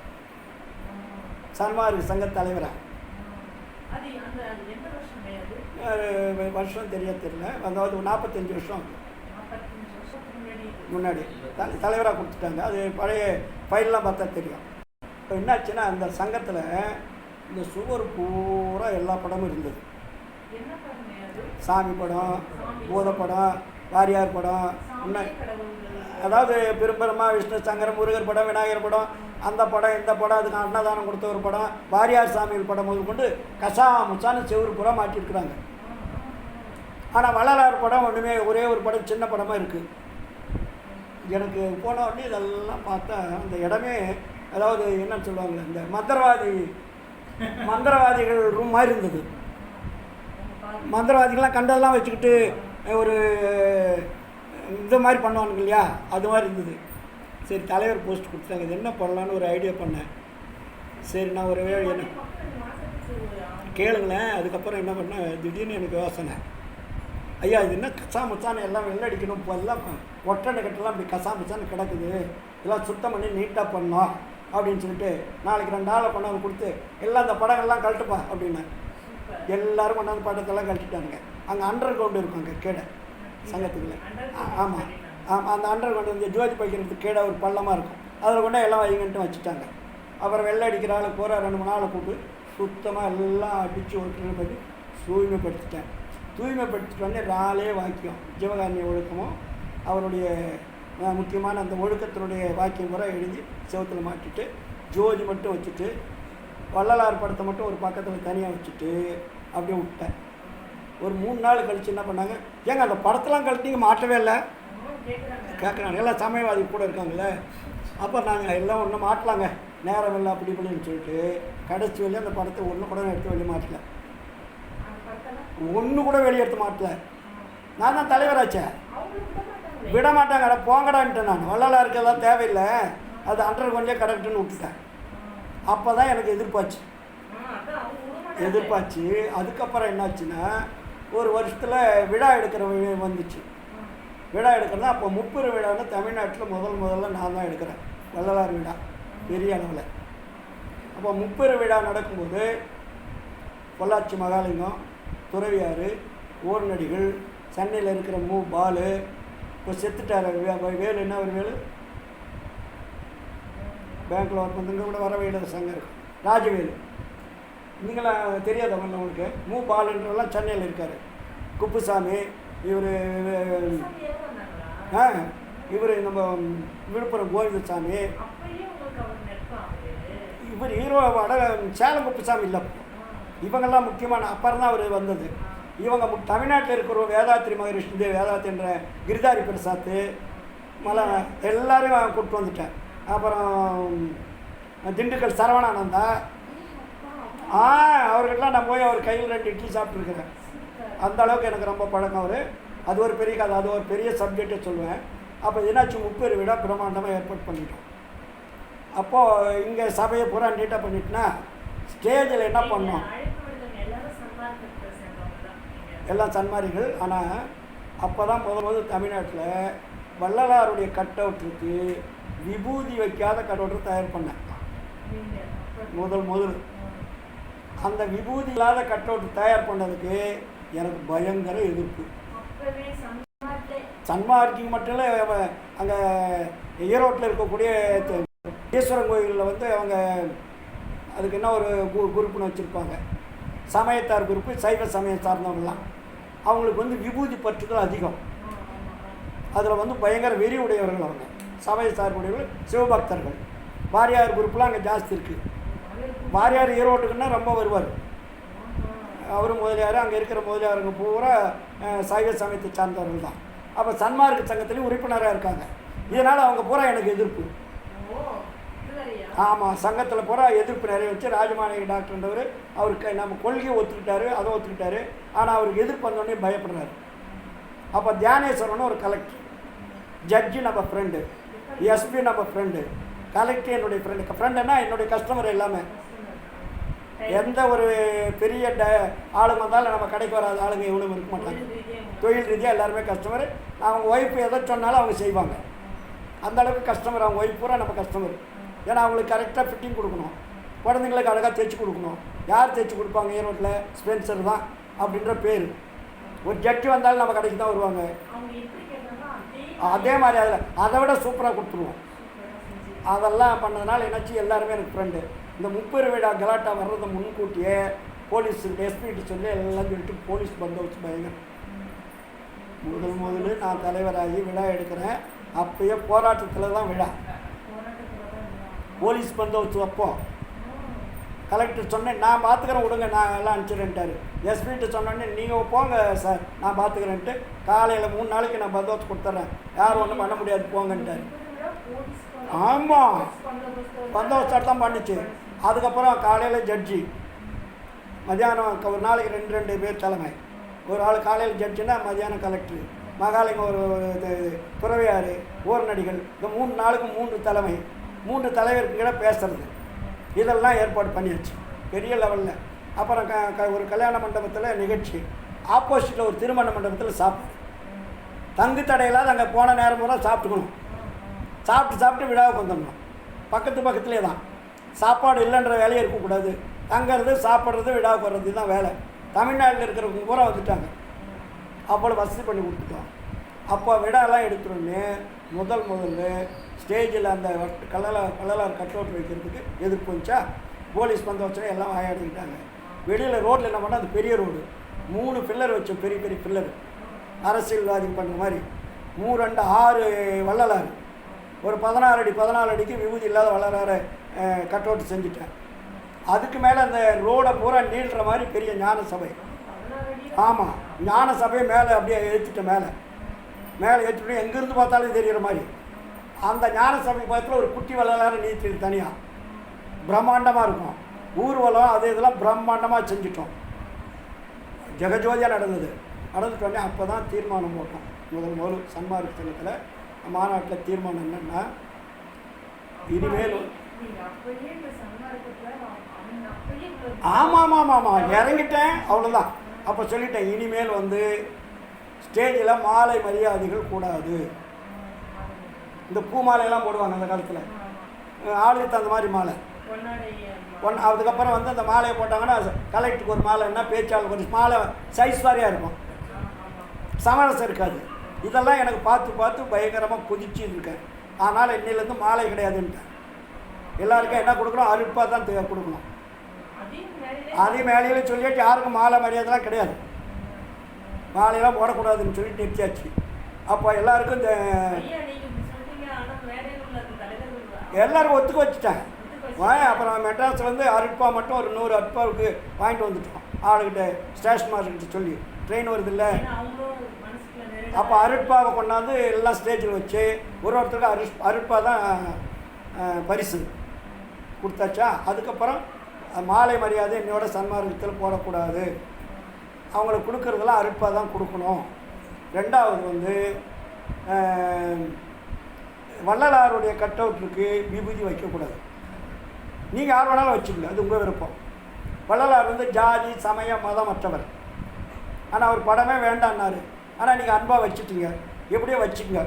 சன்மார்க்க சங்க தலைவராக. வருஷம் தெரியல, அதாவது 45 வருஷம் முன்னாடி தலைவராக கொடுத்துட்டாங்க. அது பழைய ஃபைல்லாம் பார்த்தா தெரியும். இப்போ என்னாச்சுன்னா அந்த சங்கத்தில் இந்த சுவர் பூரா எல்லா படமும் இருந்தது. சாமி படம், பூத படம், வாரியார் படம், இன்னும் அதாவது பெரும்பெருமா, விஷ்ணு சங்கரம், முருகர் படம், விநாயகர் படம், அந்த படம் இந்த படம், அதுக்கு அன்னதானம் கொடுத்த ஒரு படம், வாரியார் சாமிகள் படம் முதல் கொண்டு கசா முச்சான செவ்வறு புறம் மாட்டியிருக்கிறாங்க. ஆனால் வள்ளலார் படம் ஒன்றுமே, ஒரே ஒரு படம் சின்ன படமாக இருக்குது. எனக்கு போன உடனே இதெல்லாம் பார்த்தா அந்த இடமே, அதாவது என்னன்னு சொல்லுவாங்க, இந்த மந்திரவாதிகள் ரூம் மாதிரி இருந்தது. மந்திரவாதிகள்லாம் கண்டதெல்லாம் வச்சுக்கிட்டு ஒரு இந்த மாதிரி பண்ணுவானுங்க இல்லையா, அது மாதிரி இருந்தது. சரி, தலைவர் போஸ்ட் கொடுத்தாங்க, இது என்ன பண்ணலான்னு ஒரு ஐடியா பண்ணேன். சரி, நான் ஒரு என்ன கேளுங்களேன். அதுக்கப்புறம் என்ன பண்ணேன், திடீர்னு எனக்கு யோசனை, ஐயா இது என்ன கசா முச்சான்னு எல்லாம் வெள்ளடிக்கணும், இப்போ எல்லாம் ஒட்டடை கட்டெல்லாம் இப்படி கசா முச்சான்னு கிடக்குது, இதெல்லாம் சுத்தம் பண்ணி நீட்டாக பண்ணோம் அப்படின்னு சொல்லிட்டு நாளைக்கு 2 ஆளை கொண்டாந்து கொடுத்து எல்லாம் அந்த படங்கள்லாம் கழட்டுப்பா அப்படின்னேன். எல்லோரும் கொண்டாந்து படத்தெல்லாம் கழட்டிட்டானுங்க. அங்கே அண்டர் கிரவுண்டு இருக்கும், அங்கே கீழே சங்கத்துக்குள்ள. ஆமாம் ஆமாம், அந்த அண்டர் கிரவுண்டு இந்த ஜோதி பைக்கிறதுக்கு கீழே ஒரு பள்ளமாக இருக்கும், அதில் கொண்டா எல்லாம் வைங்கன்ட்டு வச்சுட்டாங்க. அப்புறம் வெள்ளை அடிக்கிற ஆளை போகிற 2-3 ஆளை கூப்பிட்டு சுத்தமாக எல்லாம் அடித்து ஒட்டுன்னு பண்ணி தூய்மைப்படுத்திட்டேன். தூய்மைப்படுத்திட்டு வந்து 4 வாக்கியம் ஜீவகாருண்ய ஒழுக்கமும் அவருடைய முக்கியமான அந்த ஒழுக்கத்தினுடைய வாக்கியம் முறை எழுதி செவத்தில் மாட்டிட்டு ஜோதி மட்டும் வச்சுட்டு வள்ளலார் படத்தை மட்டும் ஒரு பக்கத்தில் தனியாக வச்சுட்டு அப்படியே விட்டேன். ஒரு 3 நாள் கழித்து என்ன பண்ணாங்க, ஏங்க அந்த படத்தெல்லாம் கழிச்சிங்க மாட்டவே இல்லை கேட்குறாங்க. எல்லாம் சமயவாதி கூட இருக்காங்களே. அப்போ நாங்கள் எல்லாம் ஒன்றும் மாட்டலாங்க, நேரம் இல்லை அப்படி இப்படின்னு சொல்லிட்டு கடைசி வெளியே அந்த படத்தை ஒன்று கூட எடுத்து வெளியே மாட்டல, ஒன்று கூட வெளியே எடுத்து மாட்டல. நான் தான் தலைவராச்சேன், விட மாட்டாங்க, போங்கடான்ட்டேன். நான் வள்ளலாருக்கு எல்லாம் தேவையில்லை, அது அண்டர் கொஞ்சம் கிடக்குன்னு விட்டுட்டேன். அப்போ தான் எனக்கு எதிர்பார்ச்சு. அதுக்கப்புறம் என்னாச்சுன்னா ஒரு வருஷத்தில் விழா எடுக்கிற வந்துச்சு. விழா எடுக்கிறதா அப்போ 30 விழான்னு தமிழ்நாட்டில் முதல்ல நான் தான் எடுக்கிறேன், வள்ளலார் விழா பெரிய அளவில். அப்போ 30 விழா நடக்கும்போது பொள்ளாச்சி மகாலிங்கம், துறவியார், ஓர்நடிகள், சென்னையில் இருக்கிற பாலு, இப்போ செத்துட்டார் வேலு, என்ன ஒரு வேலு பேங்க்கில் ஒர்க் பண்ணுங்க கூட வர வேண்டிய சங்கம் இருக்கும், ராஜவேலு, நீங்களாம் தெரியாதவங்க உங்களுக்கு. பாலுன்றவெல்லாம் சென்னையில் இருக்கார். குப்புசாமி, இவர் நம்ம விழுப்புரம் கோவிந்தசாமி, இவர் ஹீரோ சேலம் குப்புசாமி இல்லை. இவங்கெல்லாம் முக்கியமான அப்புறம் தான் அவர் வந்தது. இவங்க தமிழ்நாட்டில் இருக்கிற வேதாத்ரி மகரிஷி, வேதாத்ரி என்ற கிரிதாரி பிரசாத்து எல்லாரையும் கூப்பிட்டு வந்துட்டேன். அப்புறம் திண்டுக்கல் சரவணானந்தா, அவர்கிட்டலாம் நான் போய் அவர் கையில் 2 இட்லி சாப்பிட்ருக்கிறேன். அந்த அளவுக்கு எனக்கு ரொம்ப பழக்கம் அவர். அது ஒரு பெரிய கதை, அது ஒரு பெரிய சப்ஜெக்டே சொல்லுவேன். அப்போ என்னாச்சு, 30 விழா பிரம்மாண்டமாக ஏற்பாடு பண்ணிட்டோம். அப்போது இங்கே சபையை பூரா நீட்டாக பண்ணிட்டுனா ஸ்டேஜில் என்ன பண்ணோம், எல்லாம் சன்மாரிகள். ஆனால் அப்போ தான் முதல் தமிழ்நாட்டில் வள்ளலாருடைய கட் அவுட்டுக்கு விபூதி வைக்காத கட் அவுட்டு தயார் பண்ணேன். முதல் அந்த விபூதி இல்லாத கட் அவுட் தயார் பண்ணதுக்கு எனக்கு பயங்கர எதிர்ப்பு. சன்மார்க்கிங் மட்டும் இல்லை, அங்கே ஈரோட்டில் இருக்கக்கூடிய ஈஸ்வரன் கோயிலில் வந்து அவங்க அதுக்கு என்ன ஒரு குரூப்புன்னு வச்சுருப்பாங்க, சமயத்தார் குரூப்பு, சைவ சமயம் சார்ந்தவங்களாம். அவங்களுக்கு வந்து விபூதி பற்றுதல் அதிகம். அதில் வந்து பயங்கர வெறி உடையவர்கள் அவங்க, சமய சார்புடையவர்கள், சிவபக்தர்கள். வாரியார் குரூப்லாம் அங்கே ஜாஸ்தி இருக்குது. வாரியார் ஈரோட்டுக்குன்னா ரொம்ப வருவார். அவரும் முதலியார், அங்கே இருக்கிற முதலியாருங்க பூரா சைவ சமயத்தை சார்ந்தவர்கள் தான். அப்போ சன்மார்க்க சங்கத்திலையும் உறுப்பினராக இருக்காங்க. இதனால் அவங்க பூரா எனக்கு எதிர்ப்பு. ஆமாம், சங்கத்தில் பூரா எதிர்ப்பு நிறைய வச்சு ராஜமாணிக டாக்டர்ன்றவர் அவருக்கு நம்ம கொள்கையை ஒத்துக்கிட்டாரு, அதை ஒத்துக்கிட்டாரு. ஆனால் அவருக்கு எதிர்ப்பு வந்தோடனே பயப்படுறாரு. அப்போ தியானேஸ்வரன் ஒரு கலெக்டர், ஜட்ஜி நம்ம ஃப்ரெண்டு, எஸ்பி நம்ம ஃப்ரெண்டு, கலெக்டர் என்னுடைய ஃப்ரெண்டுன்னா என்னுடைய கஸ்டமர் எல்லாமே. எந்த ஒரு பெரிய ஆளுங்க வந்தாலும் நம்ம கடைக்கு வராத ஆளுங்க இவனும் இருக்க மாட்டாங்க. தொழில் ரீதியாக எல்லாருமே கஸ்டமர். அவங்க ஒய்ஃப் எதை சொன்னாலும் அவங்க செய்வாங்க. அந்த அளவுக்கு கஸ்டமர், அவங்க ஒய்ஃப் பூரா நம்ம கஸ்டமர். ஏன்னா அவங்களுக்கு கரெக்டாக ஃபிட்டிங் கொடுக்கணும், குழந்தைங்களுக்கு அழகாக தைச்சி கொடுக்கணும். யார் தைச்சி கொடுப்பாங்க ஈரோட்டில்? ஸ்பென்சர் தான். அப்படின்ற பேர். ஒரு ஜட்ஜி வந்தாலும் நம்ம கடைக்கு தான் வருவாங்க. அதே மாதிரி அதில் அதை விட சூப்பராக கொடுத்துருவோம். அதெல்லாம் பண்ணதுனால என்னாச்சு, எல்லாருமே எனக்கு ஃப்ரெண்டு. இந்த 30 விழா கலாட்டா வர்றதை முன்கூட்டியே போலீஸ் எஸ்பிகிட்ட சொல்லி எல்லாம் சொல்லிட்டு போலீஸ் பந்தோபஸ்து பயங்கரம். முதல் நான் தலைவராகி விழா எடுக்கிறேன். அப்பயே போராட்டத்தில் தான் விழா. போலீஸ் பந்தோபஸ்து அப்போ கலெக்டர் சொன்னேன், நான் பார்த்துக்கிறேன் விடுங்க, நான் எல்லாம் அனுப்பிச்சிடுன்ட்டார். எஸ்பிகிட்ட சொன்னோன்னே நீங்கள் போங்க சார், நான் பார்த்துக்கிறேன்ட்டு காலையில் 3 நாளைக்கு நான் பந்தோபஸ்து கொடுத்துட்றேன், யாரும் ஒன்றும் பண்ண முடியாது போங்கன்ட்டார். ஆமாம், பந்தோபஸ்து தான் பண்ணிச்சு. அதுக்கப்புறம் காலையில் ஜட்ஜி, மதியானம் ஒரு நாளைக்கு 2 பேர் தலைமை. ஒரு ஆள் காலையில் ஜட்ஜுன்னா மதியானம் கலெக்டர், மகாலிங்க ஒரு துறவியார், ஓர்நடிகள். இந்த 3 நாளுக்கு 3 தலைமை, 3 தலைவருக்கு கீழே பேசுறது, இதெல்லாம் ஏற்பாடு பண்ணியாச்சு பெரிய லெவலில். அப்புறம் ஒரு கல்யாண மண்டபத்தில் நிகழ்ச்சி, ஆப்போசிட்டில் ஒரு திருமண மண்டபத்தில் சாப்பாடு. தங்கு தடையில்லாத அங்கே போன நேரம் பூரா சாப்பிட்டுக்கணும். சாப்பிட்டு விழாவுக்கு வந்துடணும். பக்கத்துலேயே தான். சாப்பாடு இல்லைன்ற வேலையே இருக்கக்கூடாது. தங்கிறது, சாப்பிட்றது, விழாவுக்கு வர்றது தான் வேலை. தமிழ்நாட்டில் இருக்கிறவங்க பூரா வந்துட்டாங்க. அப்போது வசதி பண்ணி கொடுத்துட்டோம். அப்போ விழாலாம் எடுத்துட்டோன்னே முதல்ல ஸ்டேஜில் அந்த கள்ளலார் கட் அவுட் வைக்கிறதுக்கு எதிர்ப்பு வந்துச்சா, போலீஸ் பந்தோபஸ்து எல்லாம் வாயாடிக்கிட்டாங்க. வெளியில் ரோட்டில் என்ன பண்ணால், அது பெரிய ரோடு, 3 பில்லர் வச்சோம், பெரிய பில்லர், அரசியல்வாதி பண்ணுற மாதிரி. 3 6 வள்ளலார், ஒரு 14 அடிக்கு விபூதி இல்லாத வள்ளலாரை கட் அவுட் செஞ்சுட்டேன். அதுக்கு மேலே அந்த ரோடை பூரா நீள்ற மாதிரி பெரிய ஞான சபை. ஆமாம், ஞான சபையை மேலே அப்படியே ஏற்றிட்டேன். மேலே ஏற்றிட்டு எங்கேருந்து பார்த்தாலும் தெரிகிற மாதிரி. அந்த ஞான சபை பக்கத்தில் ஒரு குட்டி வள்ளலாரை நீட்டி தனியாக பிரம்மாண்டமாக இருக்கும். ஊர்வலம் அது இதெல்லாம் பிரம்மாண்டமாக செஞ்சிட்டோம். ஜெகஜோதியாக நடந்துட்டோடனே அப்போ தான் தீர்மானம் போட்டோம். முதல் சன்மார்க்க சங்கத்தில் மாநாட்டில் தீர்மானம் என்னென்னா, இனிமேல் ஆமாம் இறங்கிட்டேன், அவ்வளோதான். அப்போ சொல்லிட்டேன், இனிமேல் ஸ்டேஜில் மாலை மரியாதைகள் கூடாது. இந்த பூ மாலையெல்லாம் போடுவாங்க அந்த காலத்தில், ஆளுக்கு தகுந்த மாதிரி மாலை. அதுக்கப்புறம் அந்த மாலையை போட்டாங்கன்னா கலெக்டருக்கு ஒரு மாலைன்னா பேச்சாளருக்கு ஒரு மாலை சைஸ் வாரியாக இருக்கும், சமரசம் இருக்காது. இதெல்லாம் எனக்கு பார்த்து பயங்கரமாக குதிச்சு இருக்கேன். அதனால் இன்னிலேருந்து மாலை கிடையாதுன்ட்டேன். எல்லாருக்கும் என்ன கொடுக்கணும், அருட்பாக தான் கொடுக்கணும். அதே மேலையில சொல்லிட்டு யாருக்கும் மாலை மரியாதைலாம் கிடையாது, மாலையெல்லாம் போடக்கூடாதுன்னு சொல்லி நிறுத்தியாச்சு. அப்போ எல்லாருக்கும் இந்த எல்லோரும் ஒத்துக்க வச்சுட்டேன். அப்புறம் மெட்ராஸ்லேருந்து அருட்பா மட்டும் ஒரு 100 அருட்பாவுக்கு வாங்கிட்டு வந்துட்டோம். ஆளுக்கிட்ட ஸ்டேஷன் மாஸ்டர்கிட்ட சொல்லி, ட்ரெயின் வருது இல்லை, அப்போ அருட்பாவை கொண்டாந்து எல்லாம் ஸ்டேஜில் வச்சு ஒருத்தருக்கு அருட்பா தான் பரிசு கொடுத்தாச்சா. அதுக்கப்புறம் மாலை மரியாதை என்னோட சன்மார்க்கத்தில் போடக்கூடாது, அவங்களுக்கு கொடுக்குறதெல்லாம் அருட்பா தான் கொடுக்கணும். ரெண்டாவது வள்ளலாருடைய கட் அவுட்டுக்கு விபூதி வைக்கக்கூடாது. நீங்கள் யார் வேணாலும் வச்சுக்கல, அது உங்கள் விருப்பம். வள்ளலார் ஜாதி சமய மதம் மற்றவர், ஆனால் அவர் படமே வேண்டான்னாரு. ஆனால் நீங்கள் அன்பாக வச்சுட்டீங்க, எப்படியோ வச்சுக்கங்க.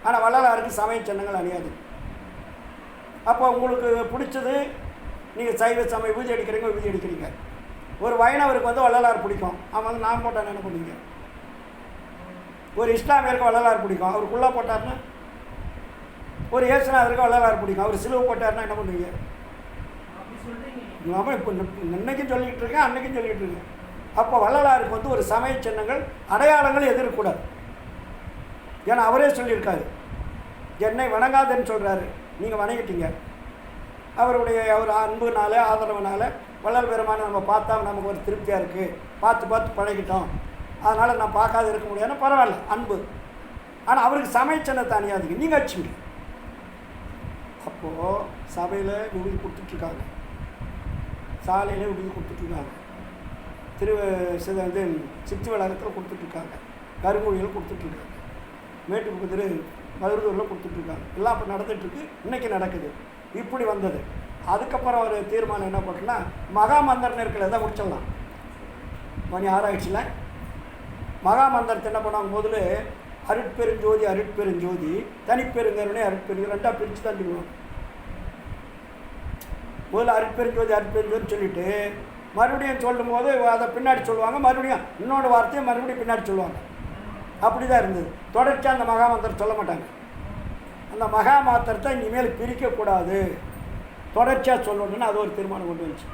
ஆனால் வள்ளலாருக்கு சமய சின்னங்கள் அணியாது. அப்போ உங்களுக்கு பிடிச்சது, நீங்கள் சைவ சமய விபூதி அடிக்கிறீங்க. ஒரு வைணவருக்கு வள்ளலார் பிடிக்கும், அவன் நான் போட்டான் என்ன பண்ணுவீங்க? ஒரு இஸ்லாமியருக்கு வள்ளலார் பிடிக்கும், அவருக்குள்ளே போட்டார்னா. ஒரு ஏசுநாதருக்கு வள்ளலார் பிடிக்கும், அவர் சிலுவை போட்டார்னா என்ன பண்ணுவீங்க? அவன் இப்போ இன்னைக்கும் சொல்லிகிட்டு இருக்கேன், அன்னைக்கும் சொல்லிகிட்டு இருக்கேன். அப்போ வள்ளலாருக்கு ஒரு சமய சின்னங்கள் அடையாளங்கள் எதிர்க்கூடாது. ஏன்னா அவரே சொல்லியிருக்காரு, என்னை வணங்காதன்னு சொல்கிறாரு, நீங்கள் வணங்கிட்டீங்க. அவர் அன்புனால ஆதரவுனால வள்ளல் பெருமானை நம்ம பார்த்தா நமக்கு ஒரு திருப்தியாக இருக்குது, பார்த்து பழகிட்டோம், அதனால் நான் பார்க்காத இருக்க முடியாதுன்னா பரவாயில்ல, அன்பு. ஆனால் அவருக்கு சமய சின்னத்தை அணியாதீங்க, நீங்கள் வச்சுங்க. அப்போது சபையில் விபூதி கொடுத்துட்ருக்காங்க, சாலையில் விபூதி கொடுத்துட்ருக்காங்க, சித்தி வளாகத்தில் கொடுத்துட்ருக்காங்க, கருங்குழியில் கொடுத்துட்ருக்காங்க, மேட்டுக்குதிரு மதுரூரில் கொடுத்துட்ருக்காங்க. எல்லாம் இப்போ நடந்துகிட்ருக்கு, இன்றைக்கி நடக்குது. இப்படி வந்தது. அதுக்கப்புறம் ஒரு தீர்மானம் என்ன போட்டோன்னா, மகாமந்திரன்னு இருக்கிற எதை முடிச்சிடலாம். மணி 6 ஆயிடுச்சுல. மகாமந்திரத்தை என்ன பண்ணாங்க, முதல்ல அருட்பெருஞ்சோதி தனிப்பெருங்கருணை அருட்பெருங்க 2ஆக பிரித்து தான் சொல்லுவாங்க. முதல்ல அருட்பெருஞ்சோதி சொல்லிவிட்டு மறுபடியும் சொல்லும்போது அதை பின்னாடி சொல்லுவாங்க, மறுபடியும் இன்னொரு வார்த்தையை மறுபடியும் பின்னாடி சொல்லுவாங்க. அப்படி தான் இருந்தது. தொடர்ச்சியாக அந்த மகாமந்திரம் சொல்ல மாட்டாங்க. அந்த மகாமாத்திரத்தை இனிமேல் பிரிக்கக்கூடாது, தொடர்ச்சியாக சொல்லணும்னு அது ஒரு தீர்மானம் கொண்டு வந்துச்சு.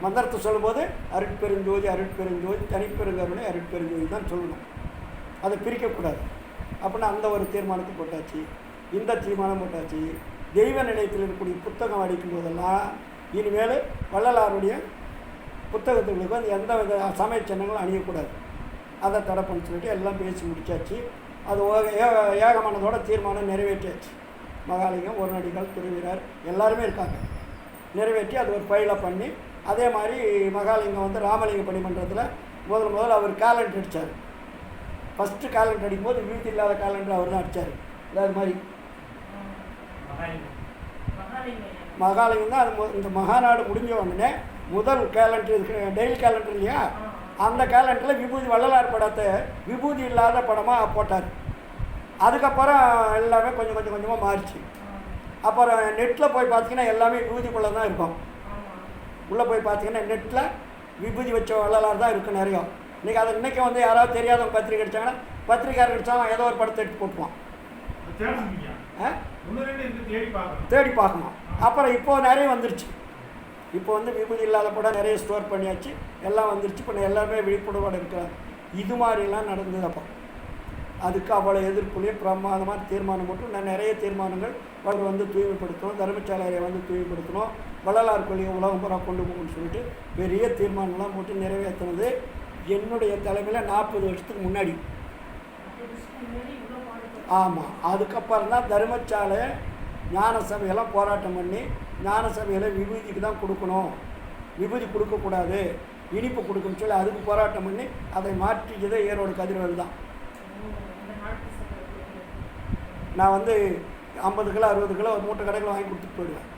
மந்திரத்தை சொல்லும்போது அருட்பெருஞ்சோதி அருட்பெருஞ்சோதி தனிப்பெருங்கருணை அருட்பெருஞ்சோதி தான் சொல்லணும், அதை பிரிக்கக்கூடாது அப்படின்னு அந்த ஒரு தீர்மானத்தை போட்டாச்சு. இந்த தீர்மானம் போட்டாச்சு. தெய்வ நிலையத்தில் இருக்கக்கூடிய புத்தகம் அடிக்கும் போதெல்லாம் இனிமேல் வள்ளலாருடைய புத்தகத்துக்கு வந்து எந்த வித சமய சின்னங்களும் அணியக்கூடாது, அதை தடை பண்ணி சொல்லிட்டு எல்லாம் பேசி முடிச்சாச்சு. அது ஏகமானதோட தீர்மானம் நிறைவேற்றியாச்சு. மகாலிங்கம், ஒரு நடிகள், திருவீரர் எல்லாருமே இருக்காங்க. நிறைவேற்றி அது ஒரு ஃபைலாக பண்ணி, அதே மாதிரி மகாலிங்கம் வந்து ராமலிங்க பணிமன்றத்தில் முதல்ல அவர் கேலண்டர் அடித்தார். ஃபஸ்ட்டு கேலண்டர் அடிக்கும்போது வீட்டு இல்லாத கேலண்டர் அவர் தான் அடித்தார். அது மாதிரி மகாலிங்கம் தான் அது இந்த மகாநாடு முடிஞ்ச உடனே முதல் கேலண்டர் இருக்கு, டெய்லி கேலண்டர் இல்லையா, அந்த கேலண்டரில் விபூதி வள்ளலார் படத்தை விபூதி இல்லாத படமாக போட்டார். அதுக்கப்புறம் எல்லாமே கொஞ்சம் கொஞ்சமாக மாறிச்சு. அப்புறம் நெட்டில் போய் பார்த்தீங்கன்னா எல்லாமே விபூதிக்குள்ளே தான் இருக்கும். உள்ளே போய் பார்த்தீங்கன்னா நெட்டில் விபூதி வச்ச வள்ளலார் தான் இருக்கும் நிறையா. இன்றைக்கி அதை இன்றைக்கி வந்து யாராவது தெரியாதவங்க பத்திரிக்கை அடித்தாங்கன்னா பத்திரிக்காரர் அடித்தாலும் ஏதோ ஒரு படத்தை எடுத்து போட்டுவான், தேடி பார்க்கணும். அப்புறம் இப்போது நிறைய வந்துருச்சு. இப்போ வந்து விபூதி இல்லாத படம் நிறைய ஸ்டோர் பண்ணியாச்சு, எல்லாம் வந்துருச்சு. இப்போ எல்லாருமே விழிப்புணர்வோடு இருக்கிறாங்க. இது மாதிரிலாம் நடந்தது. அப்போ அதுக்கு அவ்வளோ எதிர்ப்புலையும் பிரமாதமான தீர்மானம் போட்டு நான் நிறைய தீர்மானங்கள் அவர் வந்து தூய்மைப்படுத்தணும், தர்மசாலையை வந்து தூய்மைப்படுத்தணும், வள்ளலார் கொள்கையை உலகம் பூரா கொண்டு போகணும்னு சொல்லிட்டு பெரிய தீர்மானம்லாம் போட்டு நிறைவேற்றினது என்னுடைய தலைமையில் 40 வருஷத்துக்கு முன்னாடி. ஆமாம். அதுக்கப்புறம் தான் தர்மசாலை ஞான சபையெல்லாம் போராட்டம் பண்ணி, ஞான சபையில் விபூதிக்கு தான் கொடுக்கணும், விபூதி கொடுக்கக்கூடாது, இனிப்பு கொடுக்கணும்னு சொல்லி அதுக்கு போராட்டம் பண்ணி அதை மாற்றிக்கதே ஈரோடு கதிரவேல் தான். நான் வந்து 50 கிலோ 60 கிலோ ஒரு மூட்டை கடையில் வாங்கி கொடுத்துட்டு போயிடுவேன்,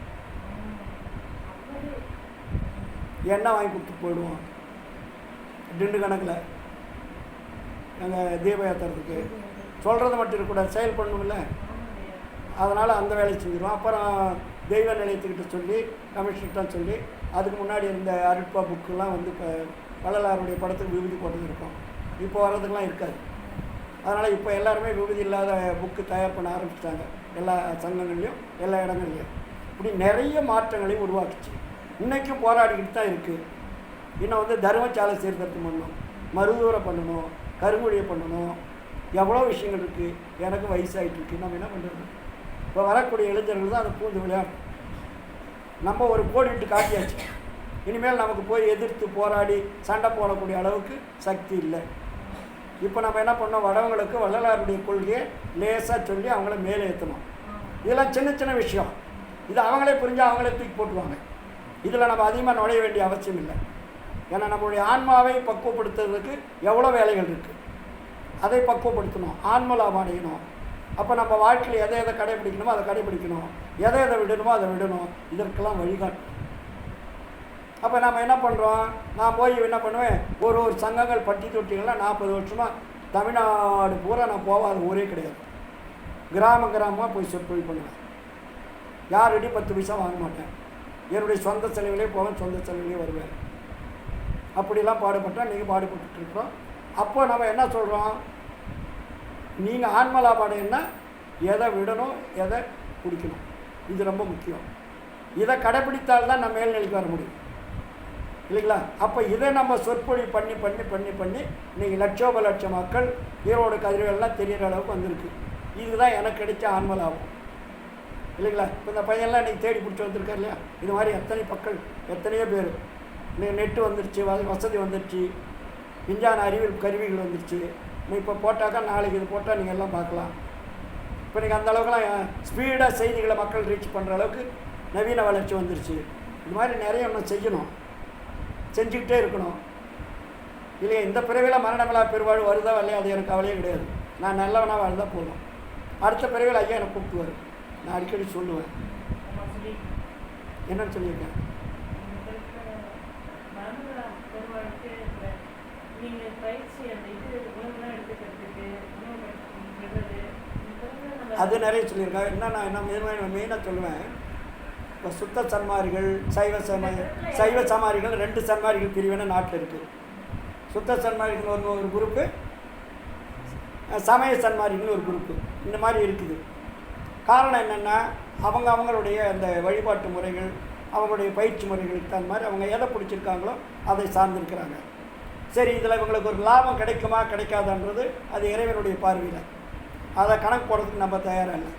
எண்ணெய் வாங்கி கொடுத்துட்டு போயிடுவோம் டிண்டு கணக்கில். எங்கள் தீப ஏற்றுறதுக்கு சொல்கிறது மட்டும் இருக்கக்கூடாது, செயல் பண்ணணும்ல, அதனால் அந்த வேலையை செஞ்சிடுவோம். அப்புறம் தெய்வ நிலையத்துக்கிட்ட சொல்லி கமிஷன்கிட்ட சொல்லி அதுக்கு முன்னாடி இருந்த அருட்பா புக்கெலாம் வந்து இப்போ வள்ளலாருடைய படத்துக்கு விபூதி போட்டது இருக்கும், இப்போ வர்றதுக்கெலாம் இருக்காது. அதனால் இப்போ எல்லாருமே விபூதி இல்லாத புக்கு தயார் பண்ண ஆரம்பிச்சிட்டாங்க, எல்லா சங்கங்கள்லேயும் எல்லா இடங்கள்லையும். இப்படி நிறைய மாற்றங்களையும் உருவாக்குச்சு. இன்றைக்கும் போராடிக்கிட்டு தான் இருக்குது. இன்னும் வந்து தர்மசாலை சீர்திருத்தம் பண்ணணும், மருதூரை பண்ணணும், கருங்குழியை பண்ணணும், எவ்வளோ விஷயங்கள் இருக்குது. எனக்கு வயசாகிட்டு இருக்குது, நம்ம என்ன பண்ணுறது? இப்போ வரக்கூடிய இளைஞர்கள் தான் அதை பூந்து விளையாடும். நம்ம ஒரு கோடிட்டு காட்டியாச்சு, இனிமேல் நமக்கு போய் எதிர்த்து போராடி சண்டை போடக்கூடிய அளவுக்கு சக்தி இல்லை. இப்போ நம்ம என்ன பண்ணோம், வடவங்களுக்கு வள்ளலாருடைய கொள்கையை லேசாக சொல்லி அவங்கள மேலே ஏற்றணும். இதெல்லாம் சின்ன சின்ன விஷயம், இது அவங்களே புரிஞ்சு அவங்களே தூக்கி போட்டுருவாங்க. இதில் நம்ம அதிகமாக நுழைய வேண்டிய அவசியம் இல்லை. ஏன்னா நம்மளுடைய ஆன்மாவை பக்குவப்படுத்துறதுக்கு எவ்வளோ வேலைகள் இருக்குது, அதை பக்குவப்படுத்தணும், ஆன்ம லாபம் அடையணும். அப்போ நம்ம வாழ்க்கையில் எதை எதை கடைபிடிக்கணுமோ அதை கடைபிடிக்கணும், எதை எதை விடணுமோ அதை விடணும். இதற்கெல்லாம் வழிகாட்டு. அப்போ நம்ம என்ன பண்ணுறோம், நான் போய் என்ன பண்ணுவேன், ஒரு சங்கங்கள் பட்டி தொட்டிகள்லாம் 40 வருஷமாக தமிழ்நாடு பூரா நான் போகாத ஊரே கிடையாது. கிராமமாக போய் சொற்பொழி பண்ணுவேன், யார்கிட்டையும் 10 பைசா வாங்க மாட்டேன், என்னுடைய சொந்த செலவிலே போவேன், சொந்த செலவிலே வருவேன். அப்படிலாம் பாடுபட்டால் நீங்கள் பாடுபட்டுருக்குறோம். அப்போ நம்ம என்ன சொல்கிறோம், நீங்கள் ஆன்மலாபாடைன்னா எதை விடணும் எதை குடிக்கணும், இது ரொம்ப முக்கியம். இதை கடைப்பிடித்தால்தான் நம்ம மேல்நிலைக்கு வர முடியும் இல்லைங்களா? அப்போ இதை நம்ம சொற்பொழி பண்ணி பண்ணி பண்ணி பண்ணி இன்றைக்கி லட்சோப லட்சம் மக்கள் ஈரோடு கதிரெல்லாம் தெரிகிற அளவுக்கு வந்திருக்கு. இதுதான் எனக்கு கிடைச்ச ஆன்மலாபம் இல்லைங்களா? இப்போ இந்த பையன்லாம் இன்றைக்கி தேடி பிடிச்சி வந்திருக்கார் இல்லையா? இது மாதிரி எத்தனை மக்கள், எத்தனையோ பேர். இன்னைக்கு நெட்டு வந்துருச்சு, வசதி வந்துருச்சு, விஞ்ஞான அறிவியல் கருவிகள் வந்துருச்சு. இப்போ போட்டாக்கா நாளைக்கு இது போட்டால் நீங்கள் எல்லாம் பார்க்கலாம். இப்போ நீங்கள் அந்த அளவுக்குலாம் ஸ்பீடாக செய்திகளை மக்கள் ரீச் பண்ணுற அளவுக்கு நவீன வளர்ச்சி வந்துருச்சு. இது மாதிரி நிறைய ஒன்று செய்யணும், செஞ்சுக்கிட்டே இருக்கணும் இல்லையா? இந்த பிறவியில் மரணமில்லா பெருவாழ் வருதா வரலையா அது எனக்கு கவலையே கிடையாது. நான் நல்லவனாக வாழ்ந்தால் போதும். அடுத்த பிறவியில் ஐயா எனக்கு கூப்பிட்டுவார். நான் அடிக்கடி சொல்லுவேன். என்னன்னு சொல்லியிருக்கேன், அது நிறைய சொல்லியிருக்காங்க. என்ன நான் என்ன மெயினாக சொல்லுவேன், இப்போ சுத்த சன்மாரிகள் சைவ சமாரிகள் 2 சன்மாரிகள் பிரிவினை நாட்டில் இருக்குது. சுத்த சன்மாரிகள் ஒரு குரூப்பு, சமய சன்மாரிகள் ஒரு குரூப்பு, இந்த மாதிரி இருக்குது. காரணம் என்னென்னா அவங்களுடைய அந்த வழிபாட்டு முறைகள், அவங்களுடைய பயிற்சி முறைகளுக்கு தகுந்த மாதிரி அவங்க எதை பிடிச்சிருக்காங்களோ அதை சார்ந்திருக்கிறாங்க. சரி, இதில் இவங்களுக்கு ஒரு லாபம் கிடைக்குமா கிடைக்காதான்றது அது இறைவனுடைய பார்வையில். அதை கணக்கு போடுறதுக்கு நம்ம தயாராக இல்லை.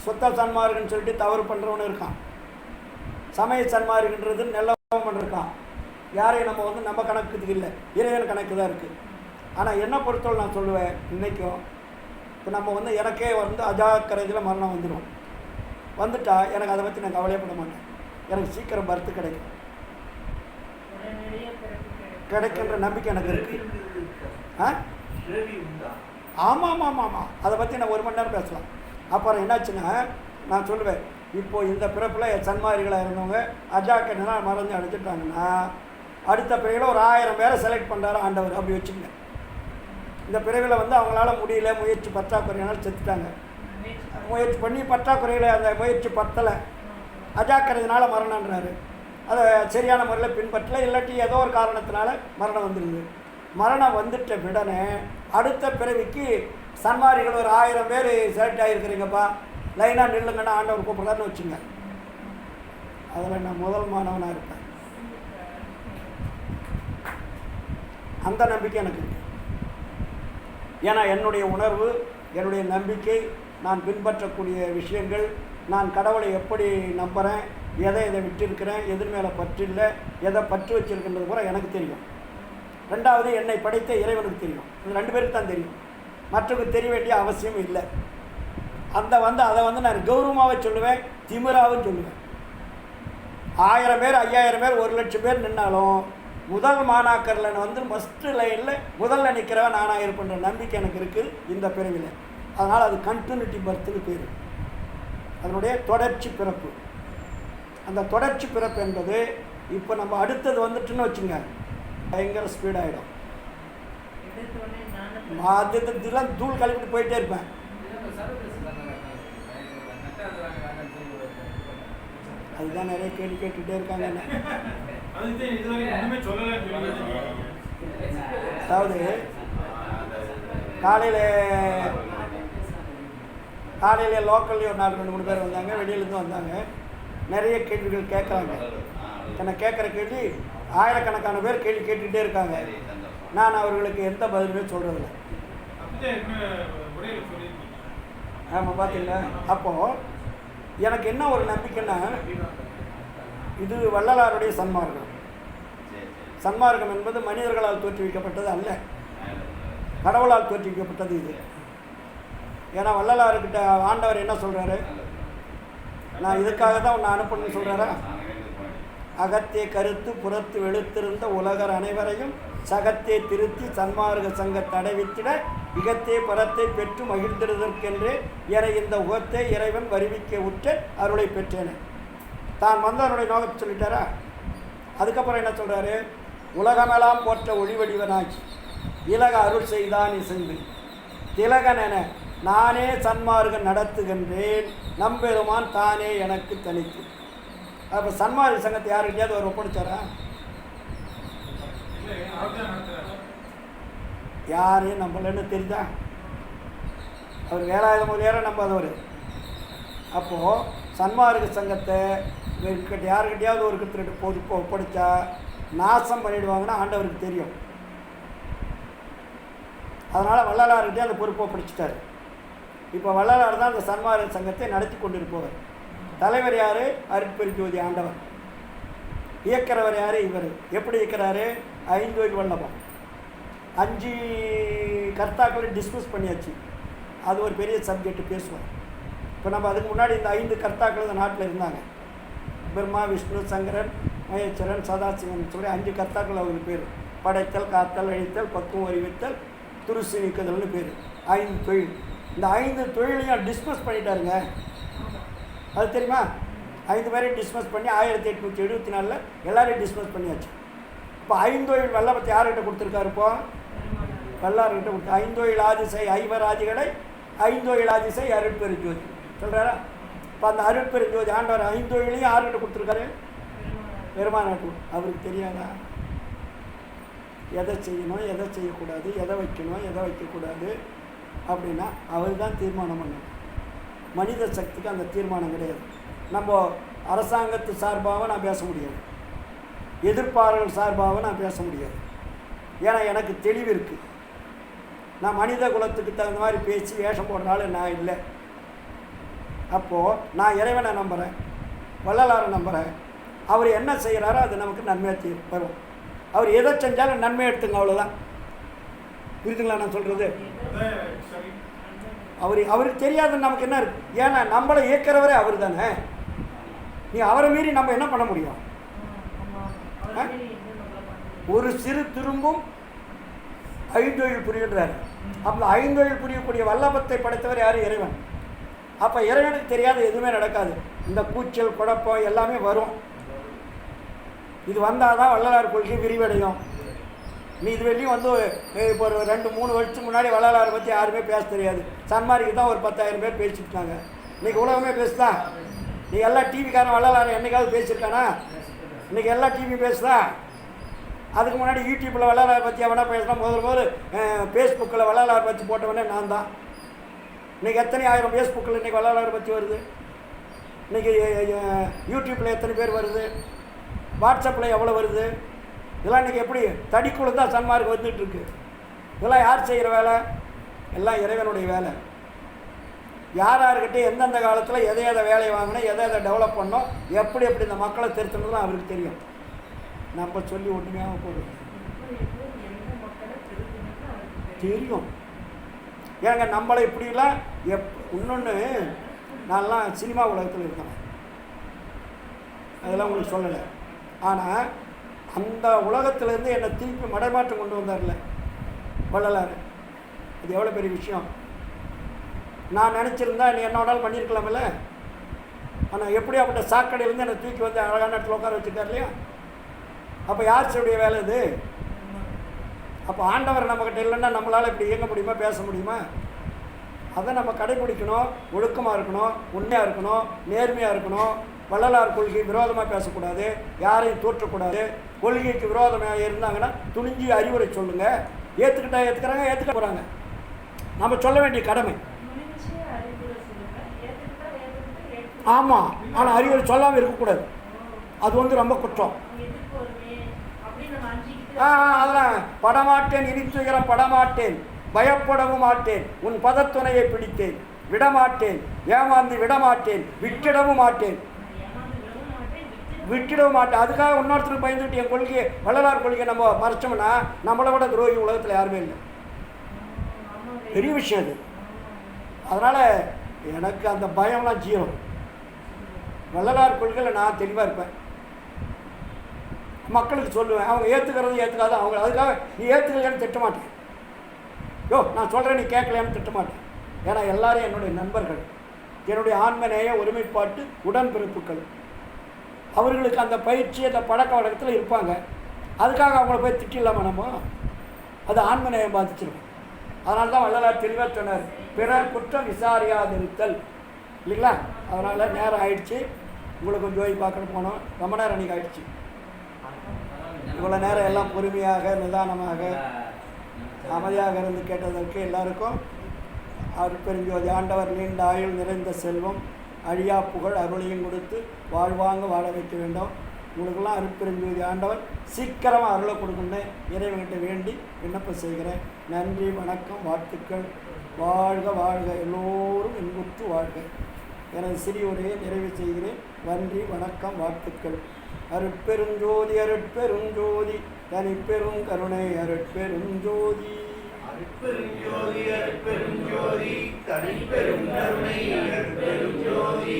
சுத்த சன்மார்கன்னு சொல்லிட்டு தவறு பண்ணுறவனு இருக்கான், சமய சன்மார்கன்றது நல்லவன் இருக்கான். யாரையும் நம்ம கணக்குக்கு இல்லை, இறைவன் கணக்கு தான் இருக்குது. ஆனால் என்ன பொறுத்தவரை நான் சொல்லுவேன், இன்றைக்கும் இப்போ நம்ம எனக்கே அஜாக்கிரதையில் மரணம் வந்துடும். வந்துட்டா எனக்கு அதை பற்றி நான் கவலையப்பட மாட்டேன். எனக்கு சீக்கிரம் பர்த்து கிடைக்கின்ற நம்பிக்கை எனக்கு இருக்குது. ஆமாம், அதை பற்றி நான் 1 மணி நேரம் பேசலாம். அப்புறம் என்னாச்சுன்னா நான் சொல்லுவேன், இப்போது இந்த பிறப்பில் சன்மாரிகளாக இருந்தவங்க அஜாக்கிரதைலாம் மறந்து அடைச்சிட்டாங்கன்னா அடுத்த பிறவியில் ஒரு 1000 பேரை செலக்ட் பண்ணுறாரு ஆண்டவர். அப்படி வச்சுங்க. இந்த பிறவியில் அவங்களால முடியல, முயற்சி பற்றாக்குறையினால் செத்துட்டாங்க. முயற்சி பண்ணி பற்றாக்குறையில் அந்த முயற்சி பத்தலை, அஜாக்கிரதையினால் மரணன்றாரு. அதை சரியான முறையில் பின்பற்றலை, இல்லாட்டி ஏதோ ஒரு காரணத்தினால மரணம் வந்துடுது. மரணம் வந்துட்ட உடனே அடுத்த பிறவிக்கு சன்மாரிகள் ஒரு 1000 பேர் செலக்ட் ஆகிருக்கிறீங்கப்பா, லைனாக நில்லுங்கன்னா ஆண்டவர் கூப்பிட்றாருன்னு வச்சுங்க. அதில் நான் முதல் மாணவனாக இருப்பேன். அந்த நம்பிக்கை எனக்கு இருக்குது. ஏன்னா என்னுடைய உணர்வு, என்னுடைய நம்பிக்கை, நான் பின்பற்றக்கூடிய விஷயங்கள், நான் கடவுளை எப்படி நம்புகிறேன், எதை விட்டிருக்கிறேன், எது மேலே பற்று இல்லை, எதை பற்று வச்சிருக்கின்றது கூட எனக்கு தெரியும். 2வது என்னை படைத்த இறைவனுக்கு தெரியும். இது 2 பேருக்கு தான் தெரியும், மற்றவங்களுக்கு தெரிய வேண்டிய அவசியம் இல்லை. அதை நான் கௌரவமாக சொல்லுவேன், திமிராவும் சொல்லுவேன். 1000 பேர் 5000 பேர் 1,00,000 பேர் நின்னாலும் முதல் மாணாக்கரில் ஃபஸ்ட்டு லைனில் முதல்ல நிற்கிறவன் நானாக இருப்பேன்ற நம்பிக்கை எனக்கு இருக்குது இந்த பிறவியில். அதனால் அது கண்டினியூட்டி பர்த்துன்னு பேர், அதனுடைய தொடர்ச்சி பிறப்பு. அந்த தொடர்ச்சி பிறப்பு என்பது இப்போ நம்ம அடுத்தது வந்துட்டுன்னு வச்சுங்க, பயங்கர ஸ்பீடாகிடும். இதெல்லாம் தூள் கழிப்பிட்டு போயிட்டே இருப்பேன். அதுதான் நிறைய கேள்வி கேட்டுகிட்டே இருக்காங்க. அதாவது காலையில் லோக்கல்லையும் ஒரு 4-3 பேர் வந்தாங்க, வெளியிலேருந்து வந்தாங்க. நிறைய கேள்விகள் கேட்குறாங்க. எனக்கு கேட்குற கேள்வி ஆயிரக்கணக்கான பேர் கேள்வி கேட்டுக்கிட்டே இருக்காங்க. நான் அவர்களுக்கு எந்த பதிலுமே சொல்கிறதில்ல. ஆமாம், பார்த்தீங்களா? அப்போது எனக்கு என்ன ஒரு நம்பிக்கைன்னா, இது வள்ளலாருடைய சன்மார்க்கம். சன்மார்க்கம் என்பது மனிதர்களால் தோற்றுவிக்கப்பட்டது அல்ல, கடவுளால் தோற்றுவிக்கப்பட்டது இது. ஏன்னா வள்ளலார்கிட்ட ஆண்டவர் என்ன சொல்கிறாரு, நான் இதுக்காக தான் உன்னை அனுப்பணும்னு சொல்கிறாரா? அகத்தே கருத்து புறத்து வெளுத்திருந்த உலகர் அனைவரையும் சகத்தே திருத்தி சன்மார்க்க சங்க தடைவித்திட இகத்தே பரத்தை பெற்று மகிழ்ந்திடுதற்கென்றே என இந்த உகத்தை இறைவன் வருவிக்க உற்ற அருளை பெற்றேன். தான் வந்தவனுடைய நோக்கத்தை சொல்லிட்டாரா? அதுக்கப்புறம் என்ன சொல்கிறாரு, உலகமெல்லாம் போற்ற ஒளிவடிவனாகி இலக அருள் செய்தான் இசைந்து திலகனென நானே சன்மார்க்கம் நடத்துகின்றேன், நம்பெருமான் தானே எனக்கு தனித்து. அப்போ சன்மார்க்க சங்கத்தை யாருக்கிட்டையாவது அவர் ஒப்படைச்சாரா? யாரையும் நம்மளன்னு தெரிஞ்சா அவர் வேலாயுத மொழியார நம்பாதவர். அப்போது சன்மார்க்க சங்கத்தை யாருக்கிட்டையாவது ஒரு கிட்ட ஒப்படைச்சா நாசம் பண்ணிவிடுவாங்கன்னா ஆண்டவருக்கு தெரியும். அதனால் வள்ளலார்கிட்டே அந்த பொறுப்பை ஒப்படைச்சிட்டார். இப்போ வள்ளலார் தான் அந்த சன்மார்க்க சங்கத்தை நடத்தி கொண்டிருப்பவர். தலைவர் யார்? அருட்பெருஞ்சோதி ஆண்டவர். இயக்கிறவர் யார்? இவர். எப்படி இயக்கிறாரு? 5 வயது வல்லபம் 5 கர்த்தாக்களை டிஸ்கஸ் பண்ணியாச்சு. அது ஒரு பெரிய சப்ஜெக்ட் பேசுவோம். இப்போ நம்ம அதுக்கு முன்னாடி இந்த 5 கர்த்தாக்கள் இந்த நாட்டில் இருந்தாங்க. பிரம்மா, விஷ்ணு, சங்கரன், மகேஸ்வரன், சதாசிவன் சொல்லி 5 கர்த்தாக்கள் அவங்களுக்கு பேர். படைத்தல், காத்தல், அழித்தல், பக்குவம் அறிவித்தல், துருசி நீக்குதல்னு பேர். 5 தொழில். இந்த 5 தொழிலையும் டிஸ்கஸ் பண்ணிட்டாருங்க. அது தெரியுமா? 5 பேரையும் டிஸ்கஸ் பண்ணி 1874 எல்லோரையும் டிஸ்கஸ் பண்ணியாச்சு. இப்போ 5 தொழில் வல்லபத்தை யார்கிட்ட கொடுத்துருக்காரு? இப்போ வல்லார்கிட்ட கொடுத்து 5 தொழில் ஆதிசை ஐவர் ஆதிகளை 5 தொழில் ஆதிசை அருட்பெருஞ்சோதி சொல்கிறாரா? இப்போ அந்த அருட்பெருஞ்சோதி ஆண்டவர் 5 தொழிலையும் யார்கிட்ட கொடுத்துருக்காரு? பெருமானாட்டு. அவருக்கு தெரியாதா எதை செய்யணும், எதை செய்யக்கூடாது, எதை வைக்கணும், எதை வைக்கக்கூடாது அப்படின்னா அவர் தான் தீர்மானம் பண்ணணும். மனித சக்திக்கு அந்த தீர்மானம் கிடையாது. நம்ம அரசாங்கத்து சார்பாக நான் பேச முடியாது, எதிர்ப்பாளர்கள் சார்பாக நான் பேச முடியாது. ஏன்னா எனக்கு தெளிவு இருக்குது. நான் மனித குலத்துக்கு தகுந்த மாதிரி பேசி வேஷம் போடுறனால நான் இல்லை. அப்போது நான் இறைவனை நம்புகிறேன், வள்ளலாரை நம்புகிறேன். அவர் என்ன செய்கிறாரோ அது நமக்கு நன்மையாக வரும். அவர் எதை செஞ்சாலும் நன்மை எடுத்துங்க, அவ்வளோதான். புரியுதுங்களா நான் சொல்கிறது? அவருக்கு தெரியாதுன்னு நமக்கு என்ன இருக்குது? ஏன்னா நம்மளை இயக்கிறவரே அவர் தானே. நீ அவரை மீறி நம்ம என்ன பண்ண முடியும்? ஒரு சிறு திரும்பும் 5 தொழில் புரிகின்றார். அப்போ 5 தொழில் புரியக்கூடிய வல்லபத்தை படைத்தவர் யார்? இறைவன். அப்போ இறைவனுக்கு தெரியாத எதுவுமே நடக்காது. இந்த கூச்சல் குழப்பம் எல்லாமே வரும். இது வந்தால் தான் வள்ளலார் கொள்கை விரிவடையும். நீ இது வெளியும் வந்து இப்போ ஒரு 2-3 வருஷத்துக்கு முன்னாடி வள்ளலாரை பற்றி யாருமே பேச தெரியாது. சன்மாரிக்கு தான் ஒரு 10,000 பேர் பேசிட்டுருக்காங்க. இன்றைக்கி உலகமே பேசுதா? நீ எல்லா டிவிக்காரன் வள்ளலாரை என்னைக்காவது பேசியிருக்கானா? இன்றைக்கி எல்லா டிவி பேசுதா? அதுக்கு முன்னாடி யூடியூப்பில் வள்ளலாரை பற்றி எவனா பேசினா முதல் ஃபேஸ்புக்கில் வள்ளலாரை பற்றி போட்டவனே நான் தான். இன்றைக்கி எத்தனை ஆயிரம் ஃபேஸ்புக்கில் இன்றைக்கி வள்ளலாரை பற்றி வருது. இன்றைக்கி யூடியூப்பில் எத்தனை பேர் வருது, வாட்ஸ்அப்பில் எவ்வளோ வருது. இதெல்லாம் இன்றைக்கி எப்படி தடிக்குழு தான் சன்மார்க்கு வந்துட்டுருக்கு. இதெல்லாம் யார் செய்கிற வேலை? எல்லாம் இறைவனுடைய வேலை. யார் யார்கிட்ட எந்தெந்த காலத்தில் எதை வேலையை வாங்கினோம், எதை டெவலப் பண்ணோம், எப்படி இந்த மக்களை திருத்தணும்னு அவருக்கு தெரியும். நம்ம சொல்லி ஒன்றுமையாக போதும் தெரியும். ஏங்க நம்மளை இப்படிலாம் இன்னொன்று நான்லாம் சினிமா உலகத்தில் இருக்கேன், அதெல்லாம் உங்களுக்கு சொல்லலை. ஆனால் அந்த உலகத்திலேருந்து என்னை திருப்பி மடைமாற்றம் கொண்டு வந்தார்ல வள்ளலார், அது எவ்வளோ பெரிய விஷயம். நான் நினச்சிருந்தா நீ என்னோடாலும் பண்ணியிருக்கலாமில்ல. ஆனால் எப்படி அப்படின்ற சாக்கடையிலேருந்து என்னை தூக்கி வந்து அழகான இடத்துல உட்கார வச்சுருக்கார் இல்லையா? அப்போ யார் செய்ய வேலை இது? அப்போ ஆண்டவர் நம்மக்கிட்ட இல்லைன்னா நம்மளால் இப்படி இயங்க முடியுமா, பேச முடியுமா? அதை நம்ம கடைபிடிக்கணும். ஒழுக்கமாக இருக்கணும், உண்மையாக இருக்கணும், நேர்மையாக இருக்கணும். வள்ளலார் கொள்கை விரோதமாக பேசக்கூடாது, யாரையும் தோற்றக்கூடாது. கொள்கைக்கு விரோதமாக இருந்தாங்கன்னா துணிஞ்சு அறிவுரை சொல்லுங்கள். ஏற்றுக்கிட்டா ஏற்றுக்கிறாங்க, ஏற்றுக்க போகிறாங்க. நம்ம சொல்ல வேண்டிய கடமை. ஆமாம், ஆனால் அறிவுரை சொல்லாமல் இருக்கக்கூடாது. அது வந்து ரொம்ப குற்றம். அதெல்லாம் படமாட்டேன், இனித்துயரம் படமாட்டேன், பயப்படவும் மாட்டேன், உன் பதத்துணையை பிடித்தேன், விடமாட்டேன், ஏமாந்து விடமாட்டேன், விட்டிடவும் மாட்டேன், விட்டுடவும் மாட்டேன். அதுக்காக இன்னொருத்தருக்கு பயந்துட்டு என் கொள்கையை, வள்ளலார் கொள்கையை நம்ம மறைச்சோம்னா நம்மளை விட துரோகி உலகத்தில் யாருமே இல்லை. பெரிய விஷயம் அது. அதனால் எனக்கு அந்த பயம்லாம் ஜீரம். வள்ளலார் கொள்கையில் நான் தெளிவாக இருப்பேன். மக்களுக்கு சொல்லுவேன், அவங்க ஏற்றுக்கிறது ஏற்றுக்காது அவங்க. அதுக்காக நீ ஏற்றுக்கலையான்னு திட்ட மாட்டேன். நான் சொல்கிறேன் நீ கேட்கலையான்னு திட்ட மாட்டேன். ஏன்னா எல்லாரும் என்னுடைய நண்பர்கள், என்னுடைய ஆன்மநேய ஒருமைப்பாட்டு உடன்பிறப்புகள். அவர்களுக்கு அந்த பயிற்சி, அந்த பழக்க வழக்கத்தில் இருப்பாங்க. அதுக்காக அவங்கள போய் திட்டிடலாமா நம்ம? அது ஆன்மநேயம் பாதிச்சிருக்கும். அதனால தான் வள்ளலார் தெளிவாக சொன்னார், பிறர் குற்றம் விசாரியாதிருத்தல் இல்லைங்களா? அதனால் நேரம் ஆயிடுச்சு. உங்களுக்கு கொஞ்சம் ஜோதி பார்க்கணும் போனோம். ரொம்ப நேரம் அன்றைக்கி ஆயிடுச்சு. இவ்வளோ நேரம் எல்லாம் பொறுமையாக நிதானமாக அமைதியாக இருந்து கேட்டதற்கு எல்லாருக்கும் அருட்பெருஞ்சோதி ஆண்டவர் நீண்ட ஆயுள், நிறைந்த செல்வம், அழியா புகழ், அருளையும் கொடுத்து வாழ்வாங்க வாழ வைக்க வேண்டும். உங்களுக்கெல்லாம் அருட்பெருஞ்சோதி ஆண்டவர் சீக்கிரமாக அருளை கொடுக்கணுன்னு இறைவன்கிட்ட வேண்டி விண்ணப்பம் செய்கிறேன். நன்றி, வணக்கம், வாழ்த்துக்கள். வாழ்க வாழ்க, எல்லோரும் இன்புற்று வாழ்க. எனது சிறிய உரையை நிறைவு செய்கிறேன். நன்றி, வணக்கம், வாழ்த்துக்கள். அருட்பெருஞ்சோதி அருட்பெருஞ்சோதி தனிப்பெரும் கருணை அருட்பெருஞ்சோதி. அருட்பெருஞ்சோதி அருட்பெருஞ்சோதி தனிப்பெரும் கருணை அருட்பெருஞ்சோதி.